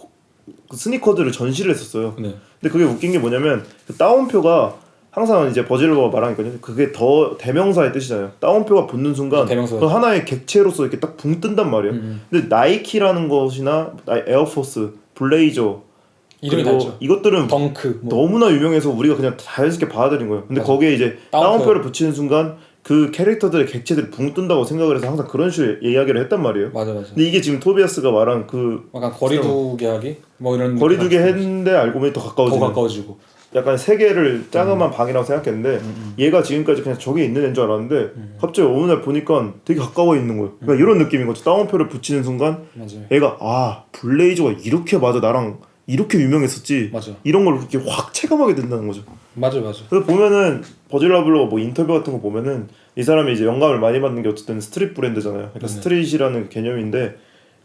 스니커들을 전시를 했었어요. 네. 근데 그게 웃긴 게 뭐냐면 그 따옴표가 항상 이제 버질러가 말하니까요. 그게 더 대명사의 뜻이잖아요. 따옴표가 붙는 순간 대명사. 그 하나의 객체로서 이렇게 딱 붕 뜬단 말이에요. 근데 나이키라는 것이나 에어포스, 블레이저 이름이 그리고 다르죠. 이것들은 덩크 뭐. 너무나 유명해서 우리가 그냥 자연스럽게 받아들인 거예요. 근데 맞아. 거기에 이제 따옴표. 따옴표를 붙이는 순간 그 캐릭터들의 객체들이 붕 뜬다고 생각을 해서 항상 그런 식으로 이야기를 했단 말이에요. 맞아. 근데 이게 지금 토비아스가 말한 그 약간 거리두기 하기 뭐 이런 거리두기 느낌. 했는데 알고 보니 더 더 가까워지는 가까워지고. 약간 세계를 짜그만 방이라고 생각했는데 얘가 지금까지 그냥 저기 있는 애인 줄 알았는데 갑자기 어느 날 보니까 되게 가까워 있는 거예요. 그러니까 이런 느낌인 거죠. 따옴표를 붙이는 순간 맞아요. 얘가 블레이저가 이렇게 맞아 나랑 이렇게 유명했었지. 맞아. 이런 걸 그렇게 확 체감하게 된다는 거죠. 맞아. 그래서 보면은 버질러블로 뭐 인터뷰 같은 거 보면은 이 사람이 이제 영감을 많이 받는 게 어쨌든 스트릿 브랜드잖아요. 그러니까 스트릿이라는 개념인데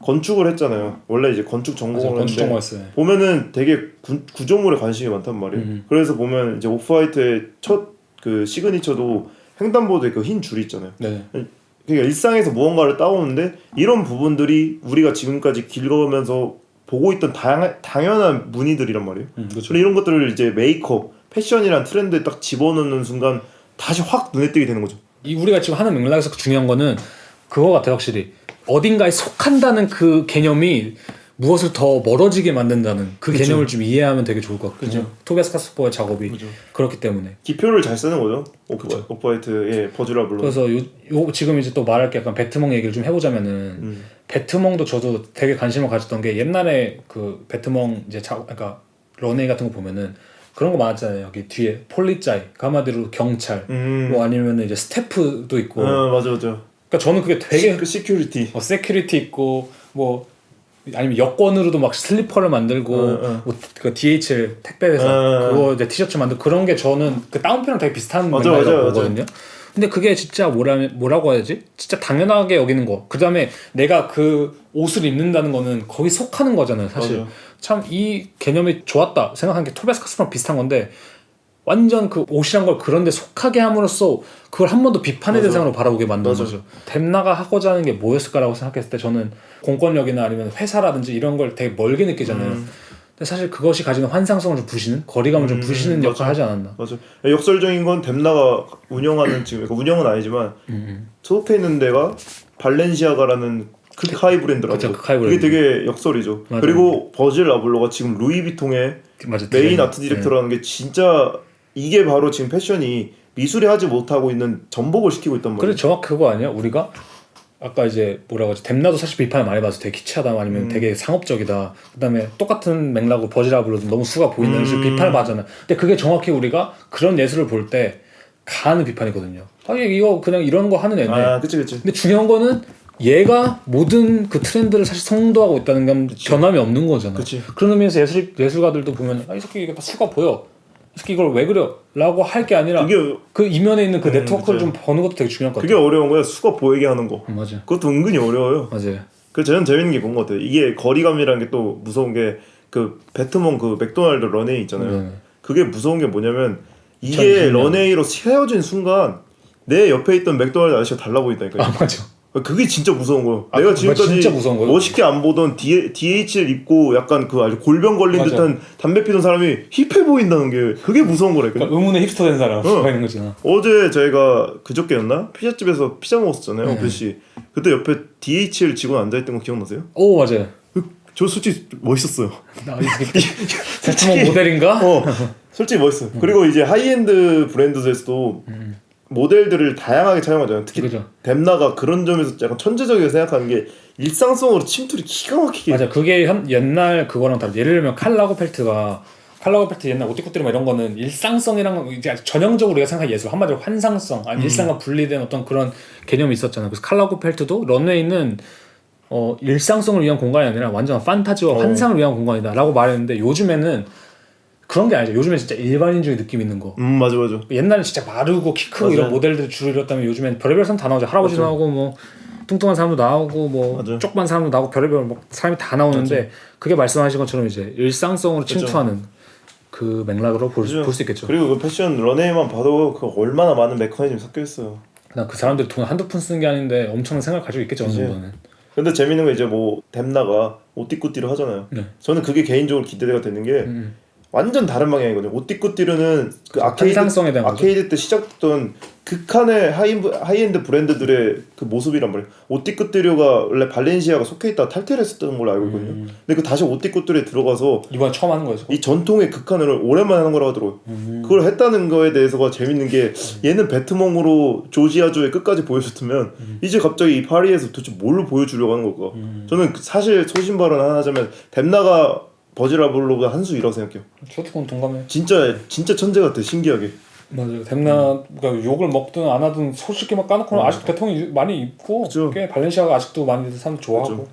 건축을 했잖아요. 원래 이제 건축 전공을 건축 했는데 전공했어요. 보면은 되게 구조물에 관심이 많단 말이에요. 그래서 보면 이제 오프화이트의 첫 그 시그니처도 횡단보도에 그 흰 줄이 있잖아요. 네. 그러니까 일상에서 무언가를 따오는데 이런 부분들이 우리가 지금까지 길거면서 보고 있던 당연한 무늬들이란 말이에요. 그렇죠. 근데 이런 것들을 이제 메이크업, 패션이란 트렌드에 딱 집어넣는 순간 다시 확 눈에 띄게 되는 거죠. 이 우리가 지금 하는 맥락에서 중요한 거는 그거 같아요. 확실히 어딘가에 속한다는 그 개념이 무엇을 더 멀어지게 만든다는 그 그쵸. 개념을 좀 이해하면 되게 좋을 것 같거든요. 그쵸. 토비아스 카스퍼의 작업이 그쵸. 그렇기 때문에. 기표를 잘 쓰는 거죠. 오프화이트의 버즈라블로. 그래서 요 지금 이제 또 말할 게 약간 배트멍 얘기를 좀 해보자면은 배트멍도 저도 되게 관심을 가졌던 게 옛날에 그 배트멍 이제 그러니까 런웨이 같은 거 보면은 그런 거 많았잖아요. 여기 뒤에 폴리짜이, 가마디로 경찰, 뭐 아니면 이제 스태프도 있고. 맞아. 그러니까 저는 그게 되게 시큐리티. 세큐리티 있고 뭐 아니면 여권으로도 막 슬리퍼를 만들고 뭐 그 DHL 택배회사 그거 이제 티셔츠 만들고 그런 게 저는 그 다운표랑 되게 비슷한 맥락이라고 보거든요. 근데 그게 진짜 뭐라고 해야지? 진짜 당연하게 여기는 거. 그 다음에 내가 그 옷을 입는다는 거는 거기 속하는 거잖아요, 사실. 맞아. 참 이 개념이 좋았다 생각한 게 토베스 카스프랑 비슷한 건데 완전 그 옷이란 걸 그런데 속하게 함으로써 그걸 한 번 더 비판의 맞아. 대상으로 바라보게 만든 맞아. 거죠. 댐나가 하고자 하는 게 뭐였을까라고 생각했을 때 저는 공권력이나 아니면 회사라든지 이런 걸 되게 멀게 느끼잖아요. 근데 사실 그것이 가지는 환상성을 좀 부시는, 거리감을 좀 부시는 역할을 하지 않았나. 맞아. 역설적인 건 댐나가 운영하는 지금 그러니까 운영은 아니지만 소속해 있는 데가 발렌시아가라는 극하이 브랜드라고. 그쵸, 극하이 그게 브랜드. 되게 역설이죠. 맞아. 그리고 버질 라블로가 지금 루이비통의 맞아, 메인 디자인. 아트 디렉터라는 게 진짜 이게 바로 지금 패션이 미술이 하지 못하고 있는 전복을 시키고 있단 말이에요. 그래 정확 그거 아니야? 우리가 아까 이제 뭐라고 하지? 댐나도 사실 비판을 많이 받아서 되게 키치하다 아니면 되게 상업적이다. 그다음에 똑같은 맥락으로 버즈라블로도 너무 수가 보인다는 식으로 비판을 받잖아. 근데 그게 정확히 우리가 그런 예술을 볼 때 가하는 비판이거든요. 아니 이거 그냥 이런 거 하는 애네. 아, 그치. 근데 중요한 거는 얘가 모든 그 트렌드를 사실 성도하고 있다는 건 변함이 없는 거잖아. 그치. 그런 의미에서 예술가들도 보면 이 새끼 이게 다 수가 보여. 이 새끼 이걸 왜 그려? 라고 할 게 아니라 그게 그 이면에 있는 그 네트워크를 그쵸. 좀 버는 것도 되게 중요한 것 그게 같아. 어려운 거야. 수가 보이게 하는 거. 맞아. 그것도 은근히 어려워요. 맞아요. 그 저는 재밌는 게 그런 것 같아요. 이게 거리감이라는 게 또 무서운 게 그 배트몬 그 맥도날드 런웨이 있잖아요. 그게 무서운 게 뭐냐면 이게 2010년. 런웨이로 세워진 순간 내 옆에 있던 맥도날드 아저씨가 달라 보인다니까요. 아 맞아. 그게 진짜 무서운 거예요. 아, 내가 그거 지금까지 진짜 무서운 거예요? 멋있게 안 보던 DHL 입고 약간 그 아주 골병 걸린 맞아. 듯한 담배 피던 사람이 힙해 보인다는 게 그게 무서운 거라니까요. 그러니까 의문의 힙스터 된 사람 가 있는 거잖아. 어제 저희가 그저께였나? 피자집에서 피자 먹었었잖아요. 어플씨. 그때 옆에 DHL 직원 앉아있던 거 기억나세요? 오 맞아요. 저 솔직히 멋있었어요. 나이 새끼 배트몬 모델인가? 솔직히 멋있어요. 그리고 이제 하이엔드 브랜드에서도 모델들을 다양하게 촬영하잖아요. 특히 그죠. 댐나가 그런 점에서 약간 천재적이라고 생각하는 게 일상성으로 침투를 기가 막히게. 맞아. 그게 옛날 그거랑 다르. 예를 들면 칼 라거펠트 옛날 오티코트리 이런 거는 일상성이랑 이제 전형적으로 우리가 생각한 예술 한마디로 환상성 아니 일상과 분리된 어떤 그런 개념이 있었잖아요. 그래서 칼 라거펠트도 런웨이는 일상성을 위한 공간이 아니라 완전 판타지와 환상을 위한 공간이다라고 말했는데 요즘에는 그런 게 아니죠. 요즘엔 진짜 일반인적인 느낌 있는 거. 맞아. 옛날에 진짜 마르고 키 크고 맞아. 이런 모델들이 주로 이렇다면 요즘엔 별의별 사람 다 나오죠. 할아버지도 나오고 뭐 뚱뚱한 사람도 나오고 뭐 맞아. 쪽반 사람도 나오고 별의별 뭐 사람이 다 나오는데 그게 말씀하신 것처럼 이제 일상성으로 침투하는 그 맥락으로 볼 수 있겠죠. 그리고 그 패션 런웨이만 봐도 그 얼마나 많은 메커니즘이 섞여 있어요. 그냥 그 사람들이 돈 한두 푼 쓰는 게 아닌데 엄청난 생각을 가지고 있겠죠. 어느 정도는. 근데 재밌는 건 이제 뭐 댐나가 오띠꾸띠를 하잖아요. 네. 저는 그게 개인적으로 기대가 되는 게 완전 다른 방향이거든요. 오띠꾸띠르는 그 환상성에 대한 아케이드 때 시작했던 극한의 하이엔드 브랜드들의 그 모습이란 말이에요. 오띠꾸띠르가 원래 발렌시아가 속해 있다가 탈퇴를 했었던 걸로 알고 있거든요. 근데 그 다시 오띠꾸띠르에 들어가서 이번에 처음 하는 거죠. 이 전통의 극한을 오랜만에 하는 거라고 하더라고요. 그걸 했다는 거에 대해서가 재밌는 게 얘는 배트몽으로 조지아주의 끝까지 보여줬으면 이제 갑자기 이 파리에서 도대체 뭘 보여주려고 하는 걸까. 저는 사실 소신발언 하나 하자면 댐나가 버즈라블로보다 한 수 위라고 생각해요. 저도 그건 동감해요. 진짜 천재 같아. 신기하게. 맞아요. 댐나 그러니까 욕을 먹든 안 하든 솔직히 막 까놓고는 아직 대통령이 많이 입고 그쵸. 꽤 발렌시아가 아직도 많이 사람들 좋아하고.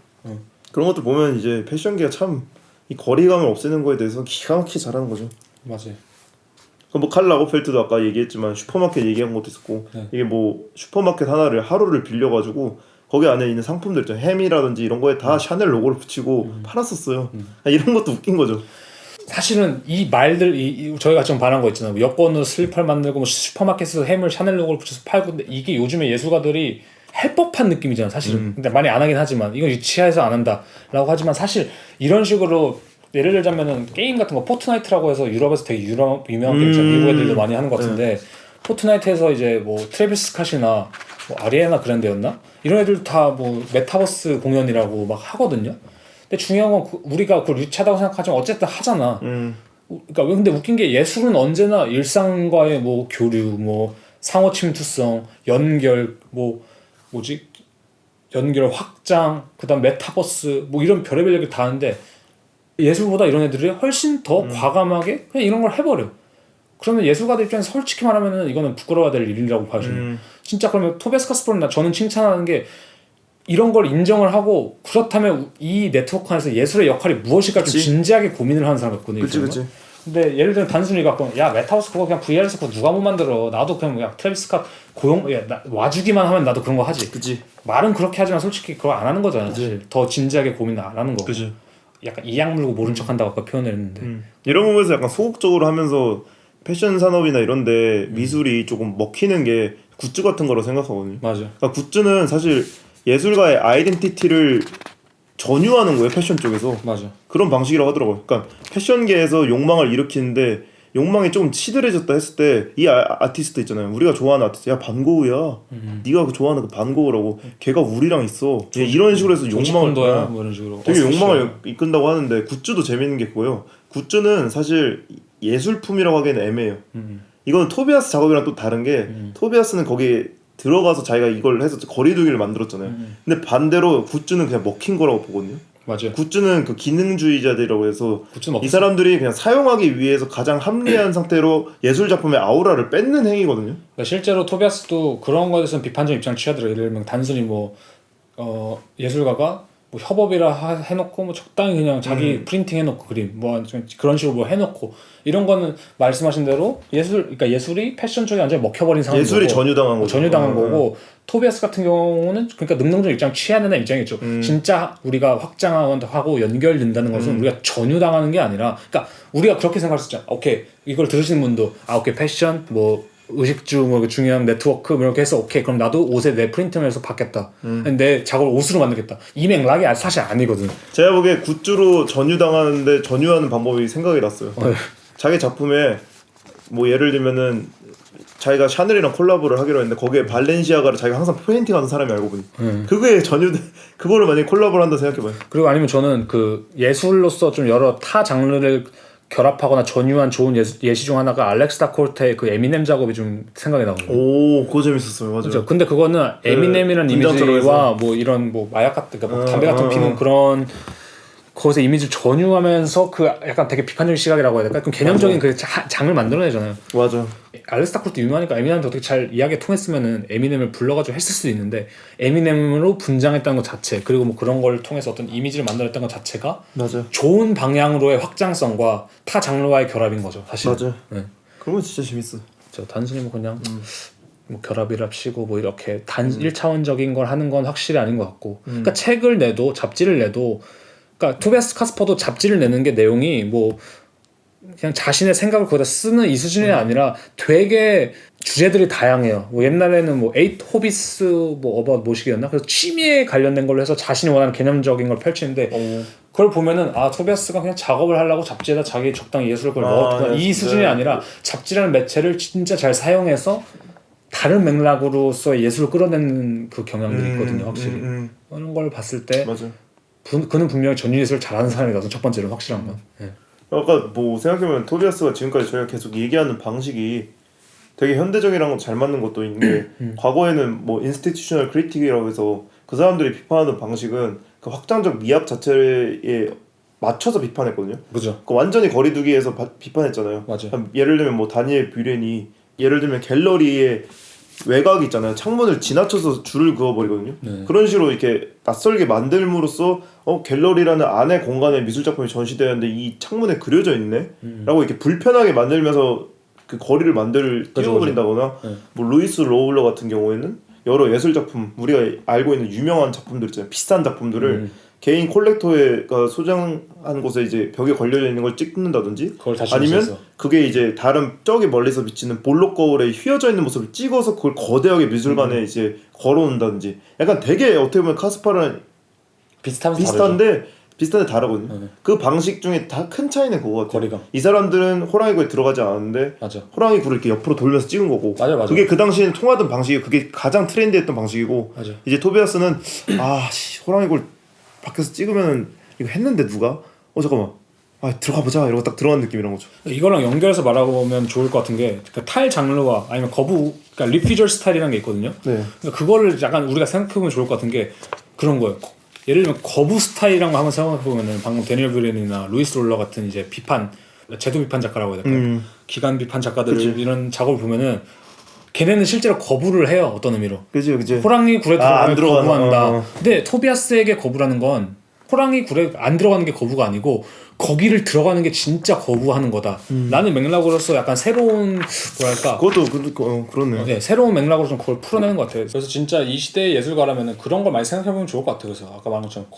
그런 것도 보면 이제 패션계가 참 이 거리감을 없애는 거에 대해서 기가 막히게 잘하는 거죠. 맞아요. 뭐 칼 라거펠트도 아까 얘기했지만 슈퍼마켓 얘기한 것도 있었고 이게 뭐 슈퍼마켓 하루를 빌려가지고 거기 안에 있는 상품들 있잖아요. 햄이라든지 이런 거에 다 샤넬 로고를 붙이고 팔았었어요. 이런 것도 웃긴 거죠. 사실은 이 말들 저희가 좀 반한 거 있잖아요. 뭐 여권으로 슬리퍼를 만들고 뭐 슈퍼마켓에서 햄을 샤넬 로고를 붙여서 팔고 근데 이게 요즘에 예술가들이 할 법한 느낌이잖아 사실은. 근데 많이 안 하긴 하지만 이건 유치해서 안 한다라고 하지만 사실 이런 식으로 예를 들자면은 게임 같은 거 포트나이트라고 해서 유럽에서 되게 유명한 게임 있잖아요. 미국 애들도 많이 하는 것 같은데 포트나이트에서 이제 뭐 트래비스 스캇이나 뭐 아리아나 그랜데였나 이런 애들 다 뭐 메타버스 공연이라고 막 하거든요. 근데 중요한 건 우리가 그걸 유치하다고 생각하지만 어쨌든 하잖아. 그러니까 근데 웃긴 게 예술은 언제나 일상과의 뭐 교류, 뭐 상호 침투성, 연결, 연결 확장, 그다음 메타버스 뭐 이런 별의별 얘기를 다 하는데 예술보다 이런 애들이 훨씬 더 과감하게 그냥 이런 걸 해버려. 그러면 예술가들 입장에서 솔직히 말하면은 이거는 부끄러워야 될 일이라고 봐요. 진짜 그러면 토베스 카스퍼는 저는 칭찬하는 게 이런 걸 인정을 하고 그렇다면 이 네트워크 안에서 예술의 역할이 무엇일까 좀 진지하게 고민을 하는 사람 같거든요. 그치. 근데 예를 들면 단순히 갖고 야 메타버스 그거 그냥 VR에서 그거 누가 못 만들어 나도 그냥 야 트래비스 스캇 고용 와주기만 하면 나도 그런 거 하지. 그치. 말은 그렇게 하지만 솔직히 그거 안 하는 거잖아. 사실 더 진지하게 고민 안 하는 거. 그치. 약간 이악 물고 모른 척한다고 아까 표현을 했는데 이런 부분에서 약간 소극적으로 하면서 패션 산업이나 이런데 미술이 조금 먹히는 게 굿즈 같은 거로 생각하거든요. 맞아. 그러니까 굿즈는 사실 예술가의 아이덴티티를 전유하는 거예요, 패션 쪽에서. 맞아. 그런 방식이라고 하더라고요. 그러니까 패션계에서 욕망을 일으키는데 욕망이 조금 치드해졌다 했을 때 이 아티스트 있잖아요. 우리가 좋아하는 아티스트, 야 반고흐야. 네가 그 좋아하는 그 반고흐라고. 걔가 우리랑 있어. 이런 식으로 해서 욕망을 뭐 이런 식으로 되게 욕망을 이끈다고 하는데 굿즈도 재밌는 게 그거예요. 굿즈는 사실 예술품이라고 하기에는 애매해요. 이거는 토비아스 작업이랑 또 다른 게 토비아스는 거기에 들어가서 자기가 이걸 해서 거리두기를 만들었잖아요. 근데 반대로 굿즈는 그냥 먹힌 거라고 보거든요. 맞아요. 굿즈는 그 기능주의자들이라고 해서 굿즈는 이 사람들이 그냥 사용하기 위해서 가장 합리한 상태로 예술 작품의 아우라를 뺏는 행위거든요. 그러니까 실제로 토비아스도 그런 거에 대해서는 비판적 입장 취하더라고요. 예를 들면 단순히 뭐 예술가가 뭐 협업이라 해놓고 뭐 적당히 그냥 자기 프린팅 해놓고 그림 뭐 그런 식으로 뭐 해놓고 이런 거는 말씀하신 대로 그러니까 예술이 패션 쪽에 완전히 먹혀버린 상황인 예술이 거고, 전유당한 거죠. 전유당한 거고 토비아스 같은 경우는 그러니까 능동적 입장 취하는 입장이죠. 진짜 우리가 확장하고 연결된다는 것은 우리가 전유당하는 게 아니라 그러니까 우리가 그렇게 생각할 수 있잖아. 오케이 이걸 들으시는 분도 오케이 패션 뭐 의식주 뭐 중요한 네트워크 뭐 이렇게 해서 오케이 그럼 나도 옷에 내 프린팅을 해서 받겠다. 내 작업을 옷으로 만들겠다. 이 맥락이 사실 아니거든. 제가 보기에 굿즈로 전유당하는데 전유하는 방법이 생각이 났어요. 자기 작품에 뭐 예를 들면은 자기가 샤넬이랑 콜라보를 하기로 했는데 거기에 발렌시아가를 자기가 항상 페인팅하는 사람이 알고 보니 그거에 그거를 만약에 콜라보를 한다 생각해봐요. 그리고 아니면 저는 그 예술로서 좀 여러 타 장르를 결합하거나 전유한 좋은 예시 중 하나가 알렉스 다콜테의 그 에미넴 작업이 좀 생각이 나거든요. 오, 그거 재밌었어요, 맞아요. 그렇죠. 근데 그거는 에미넴이라는 이미지와 뭐 이런 뭐 마약 같은 그러니까 뭐 담배 같은 피는 그런 거기서 이미지를 전유하면서 그 약간 되게 비판적인 시각이라고 해야 될까? 좀 개념적인 그 장을 만들어내잖아요. 맞아. 알렉스 다콜테 유명하니까 에미넴한테 어떻게 잘 이야기가 통했으면은 에미넴을 불러가지고 했을 수도 있는데 에미넴으로 분장했다는 것 자체 그리고 뭐 그런 걸 통해서 어떤 이미지를 만들었다는 것 자체가 맞아. 좋은 방향으로의 확장성과 타 장르와의 결합인 거죠. 사실. 맞아. 네. 그런 건 진짜 재밌어. 단순히 뭐 그냥 뭐 결합이랍시고 뭐 이렇게 1차원적인 걸 하는 건 확실히 아닌 것 같고 그러니까 책을 내도 잡지를 내도 그러니까 토비아스 카스퍼도 잡지를 내는 게 내용이 뭐 그냥 자신의 생각을 거기다 쓰는 이 수준이 아니라 되게 주제들이 다양해요. 뭐 옛날에는 뭐 에이트 호비스 뭐 어바웃 뭐시기였나? 그래서 취미에 관련된 걸로 해서 자신이 원하는 개념적인 걸 펼치는데 그걸 보면은 토비아스가 그냥 작업을 하려고 잡지에다 자기 적당히 예술을 넣었구나 이 수준이 아니라 잡지라는 매체를 진짜 잘 사용해서 다른 맥락으로서의 예술을 끌어내는 그 경향들이 있거든요, 확실히. 그런 걸 봤을 때 맞아. 그는 분명히 전유예술을 잘하는 사람이다. 첫 번째로 확실한 건. 네. 아까 뭐 생각해보면 토비아스가 지금까지 저희가 계속 얘기하는 방식이 되게 현대적이랑 잘 맞는 것도 있는 게 과거에는 뭐 인스티튜셔널 크리틱이라고 해서 그 사람들이 비판하는 방식은 그 확장적 미학 자체에 맞춰서 비판했거든요. 그죠. 그 완전히 거리두기에서 비판했잖아요. 맞아. 예를 들면 뭐 다니엘 뷰렌이 예를 들면 갤러리에 외곽 있잖아요. 창문을 지나쳐서 줄을 그어버리거든요. 네. 그런 식으로 이렇게 낯설게 만들므로써 갤러리라는 안의 공간에 미술 작품이 전시되어 있는데 이 창문에 그려져 있네? 라고 이렇게 불편하게 만들면서 그 거리를 띄워버린다거나 네. 뭐 루이스 로울러 같은 경우에는 여러 예술 작품 우리가 알고 있는 유명한 작품들 있잖아요. 비싼 작품들을 개인 콜렉터가 소장한 곳에 이제 벽에 걸려져 있는 걸 찍는다든지 아니면 그게 이제 다른 저기 멀리서 비치는 볼록 거울에 휘어져 있는 모습을 찍어서 그걸 거대하게 미술관에 이제 걸어놓는다든지 약간 되게 어떻게 보면 카스파랑 비슷한데 다르거든요. 그 방식 중에 다 큰 차이는 그거 같아요. 거리감. 이 사람들은 호랑이 굴에 들어가지 않았는데 맞아. 호랑이 굴을 이렇게 옆으로 돌면서 찍은 거고 맞아. 그게 그 당시에는 통하던 방식이 그게 가장 트렌디했던 방식이고 맞아. 이제 토비아스는 호랑이 굴 밖에서 찍으면 이거 했는데 누가? 잠깐만 들어가 보자 이러고 딱 들어간 느낌이란 거죠. 이거랑 연결해서 말하면 좋을 것 같은 게 탈 장르와 아니면 그러니까 리피저 스타일이라는 게 있거든요. 네. 그러니까 그거를 약간 우리가 생각해보면 좋을 것 같은 게 그런 거예요. 예를 들면 거부 스타일이란 거 한번 생각해보면은 방금 데니엘 브레인이나 루이스 롤러 같은 이제 비판 제도 비판 작가라고 해야 될까요? 기간 비판 작가들 그치. 이런 작업을 보면은 걔네는 실제로 거부를 해요. 어떤 의미로. 그지. 호랑이 굴에 안 들어가면 들어가는, 거부한다. 근데 토비아스에게 거부라는 건 호랑이 굴에 안 들어가는 게 거부가 아니고 거기를 들어가는 게 진짜 거부하는 거다. 라는 맥락으로서 약간 새로운 뭐랄까. 그것도 그렇네. 네, 새로운 맥락으로 좀 그걸 풀어내는 것 같아요. 그래서 진짜 이 시대의 예술가라면 그런 걸 많이 생각해보면 좋을 것 같아요. 그래서 아까 말한 것처럼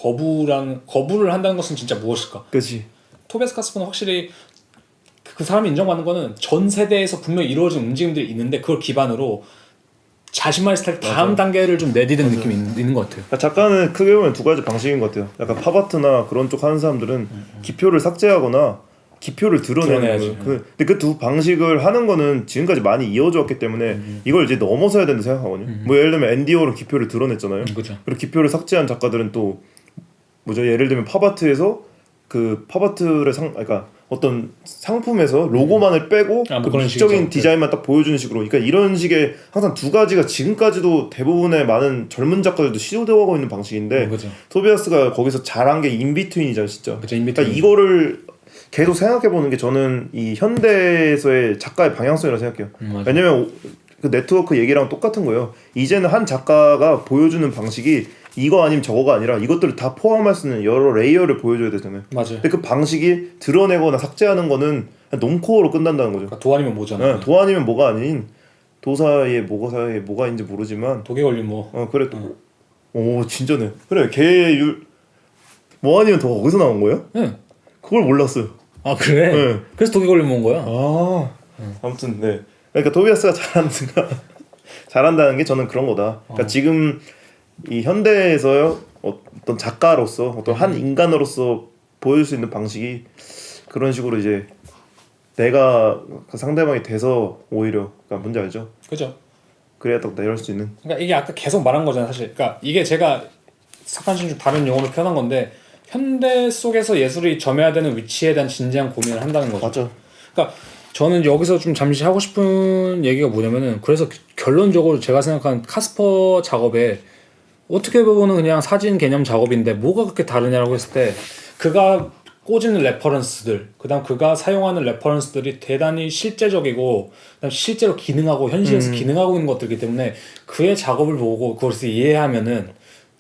거부를 한다는 것은 진짜 무엇일까? 그지. 토비아스 카스퍼는 확실히 그 사람이 인정받는 거는 전 세대에서 분명히 이루어진 움직임들이 있는데 그걸 기반으로 자신만의 스타일 다음 단계를 좀 내디딘 느낌이 있는 것 같아요. 그러니까 작가는 크게 보면 두 가지 방식인 것 같아요. 약간 팝아트나 그런 쪽 하는 사람들은 기표를 삭제하거나 기표를 드러내는 거예요. 근데 그 두 방식을 하는 거는 지금까지 많이 이어져 왔기 때문에 이걸 이제 넘어서야 된다 생각하거든요. 뭐 예를 들면 앤디 워홀은 기표를 드러냈잖아요. 그죠. 그리고 기표를 삭제한 작가들은 또 뭐죠? 예를 들면 팝아트에서 그 팝아트를 그러니까 어떤 상품에서 로고만을 빼고 뭐 그 그런 미적인 식이죠. 디자인만 딱 보여주는 식으로. 그러니까 이런 식의 항상 두 가지가 지금까지도 대부분의 많은 젊은 작가들도 시도되고 있는 방식인데 그죠. 토비아스가 거기서 잘한 게 인비트윈이잖아, 진짜. 그죠, 인비트윈. 그러니까 이거를 계속 생각해 보는 게 저는 이 현대에서의 작가의 방향성이라고 생각해요. 왜냐면 그 네트워크 얘기랑 똑같은 거예요. 이제는 한 작가가 보여주는 방식이 이거 아니면 저거가 아니라 이것들을 다 포함할 수 있는 여러 레이어를 보여줘야 되잖아요. 맞아요. 근데 그 방식이 드러내거나 삭제하는 거는 논코어로 끝난다는 거죠. 그러니까 도 아니면 뭐잖아. 네, 도 아니면 뭐가 아닌 도사의 뭐가 있는지 모르지만 독에 걸린 뭐. 그래. 오 진짜네. 그래 개율 뭐 아니면 더 어디서 나온 거예요? 네. 그걸 몰랐어요. 아 그래? 네. 그래서 독에 걸린 건 거야? 아무튼 네. 그러니까 토비아스가 잘한다는 게 저는 그런 거다. 그러니까 지금 이 현대에서요 어떤 작가로서 어떤 한 인간으로서 보여줄 수 있는 방식이 그런 식으로 이제 내가 그 상대방이 돼서 오히려 그러니까 뭔지 알죠? 그죠. 그래야 딱 내려올 수 있는. 그러니까 이게 아까 계속 말한 거잖아요, 사실. 그러니까 이게 제가 삭간신 중 다른 용어로 표현한 건데 현대 속에서 예술이 점해야 되는 위치에 대한 진지한 고민을 한다는 거죠. 맞아. 그러니까 저는 여기서 좀 잠시 하고 싶은 얘기가 뭐냐면은 그래서 결론적으로 제가 생각한 카스퍼 작업에 어떻게 보면 그냥 사진 개념 작업인데 뭐가 그렇게 다르냐라고 했을 때 그가 꽂이는 레퍼런스들 그다음 그가 사용하는 레퍼런스들이 대단히 실제적이고 그다음 실제로 기능하고 현실에서 기능하고 있는 것들이기 때문에 그의 작업을 보고 그것을 이해하면은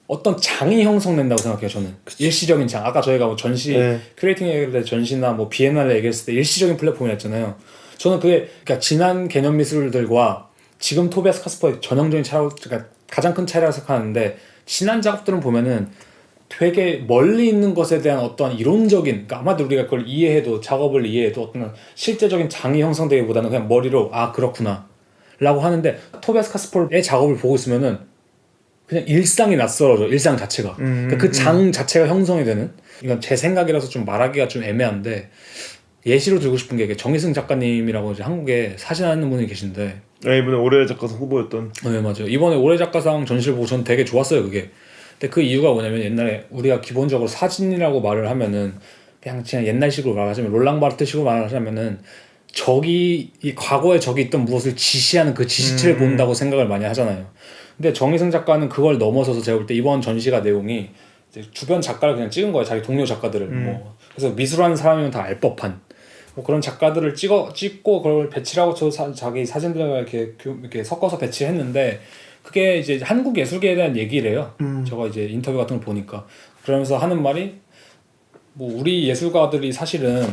어떤 장이 형성된다고 생각해요. 저는 일시적인 장. 아까 저희가 뭐 전시 크리에이팅 얘기할 때 전시나 뭐 비엔날레 얘기했을 때 일시적인 플랫폼이었잖아요. 저는 그게 그러니까 지난 개념 미술들과 지금 토비아스 카스퍼의 전형적인 차이, 그러니까 가장 큰 차이라고 생각하는데 지난 작업들은 보면은 되게 멀리 있는 것에 대한 어떤 이론적인, 그러니까 아마도 우리가 그걸 이해해도 작업을 이해해도 어떤 실제적인 장이 형성되기보다는 그냥 머리로 아 그렇구나 라고 하는데 토비아스 카스퍼의 작업을 보고 있으면은 그냥 일상이 낯설어져. 일상 자체가. 그러니까 그 장 자체가 형성이 되는. 이건 제 생각이라서 좀 말하기가 좀 애매한데 예시로 들고 싶은 게 정희승 작가님이라고 이제 한국에 사진하는 분이 계신데 이번에 올해 작가상 후보였던. 네 맞아요. 이번에 올해 작가상 전시를 보고 전 되게 좋았어요 그게. 근데 그 이유가 뭐냐면 옛날에 우리가 기본적으로 사진이라고 말을 하면은 그냥 옛날식으로 말하자면 롤랑바르트식으로 말을 하자면은 적이 이 과거에 적이 있던 무엇을 지시하는 그 지시체를 본다고 생각을 많이 하잖아요. 근데 정희승 작가는 그걸 넘어서서 제가 볼 때 이번 전시가 내용이 이제 주변 작가를 그냥 찍은 거예요. 자기 동료 작가들을. 뭐 그래서 미술하는 사람이면 다 알 법한 뭐 그런 작가들을 찍고 그걸 배치하고 자기 사진들과 이렇게 섞어서 배치했는데 그게 이제 한국 예술계에 대한 얘기래요. 저거 이제 인터뷰 같은 걸 보니까 그러면서 하는 말이 뭐 우리 예술가들이 사실은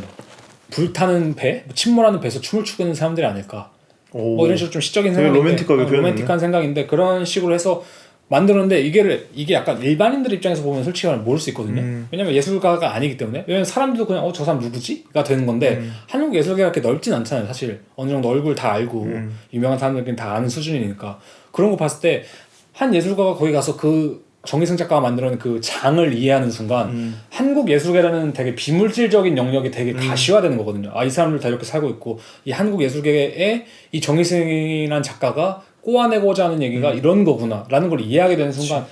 불타는 배, 침몰하는 배에서 춤을 추고 있는 사람들이 아닐까. 뭐 이런 식으로 좀 시적인 생각인데 로맨틱한 생각인데 그런 식으로 해서 만들었는데 이게 약간 일반인들 입장에서 보면 솔직히 말하면 모를 수 있거든요. 왜냐면 예술가가 아니기 때문에. 왜냐면 사람들도 그냥 저 사람 누구지? 가 되는 건데 한국 예술계가 그렇게 넓진 않잖아요. 사실 어느 정도 얼굴 다 알고 유명한 사람들끼리 다 아는 수준이니까 그런 거 봤을 때 한 예술가가 거기 가서 그 정희승 작가가 만들어낸 그 장을 이해하는 순간 한국 예술계라는 되게 비물질적인 영역이 되게 가시화되는 거거든요. 아, 이 사람들 다 이렇게 살고 있고 이 한국 예술계에 이 정희승이라는 작가가 꼬아내고자 하는 얘기가 이런 거구나 라는 걸 이해하게 되는 순간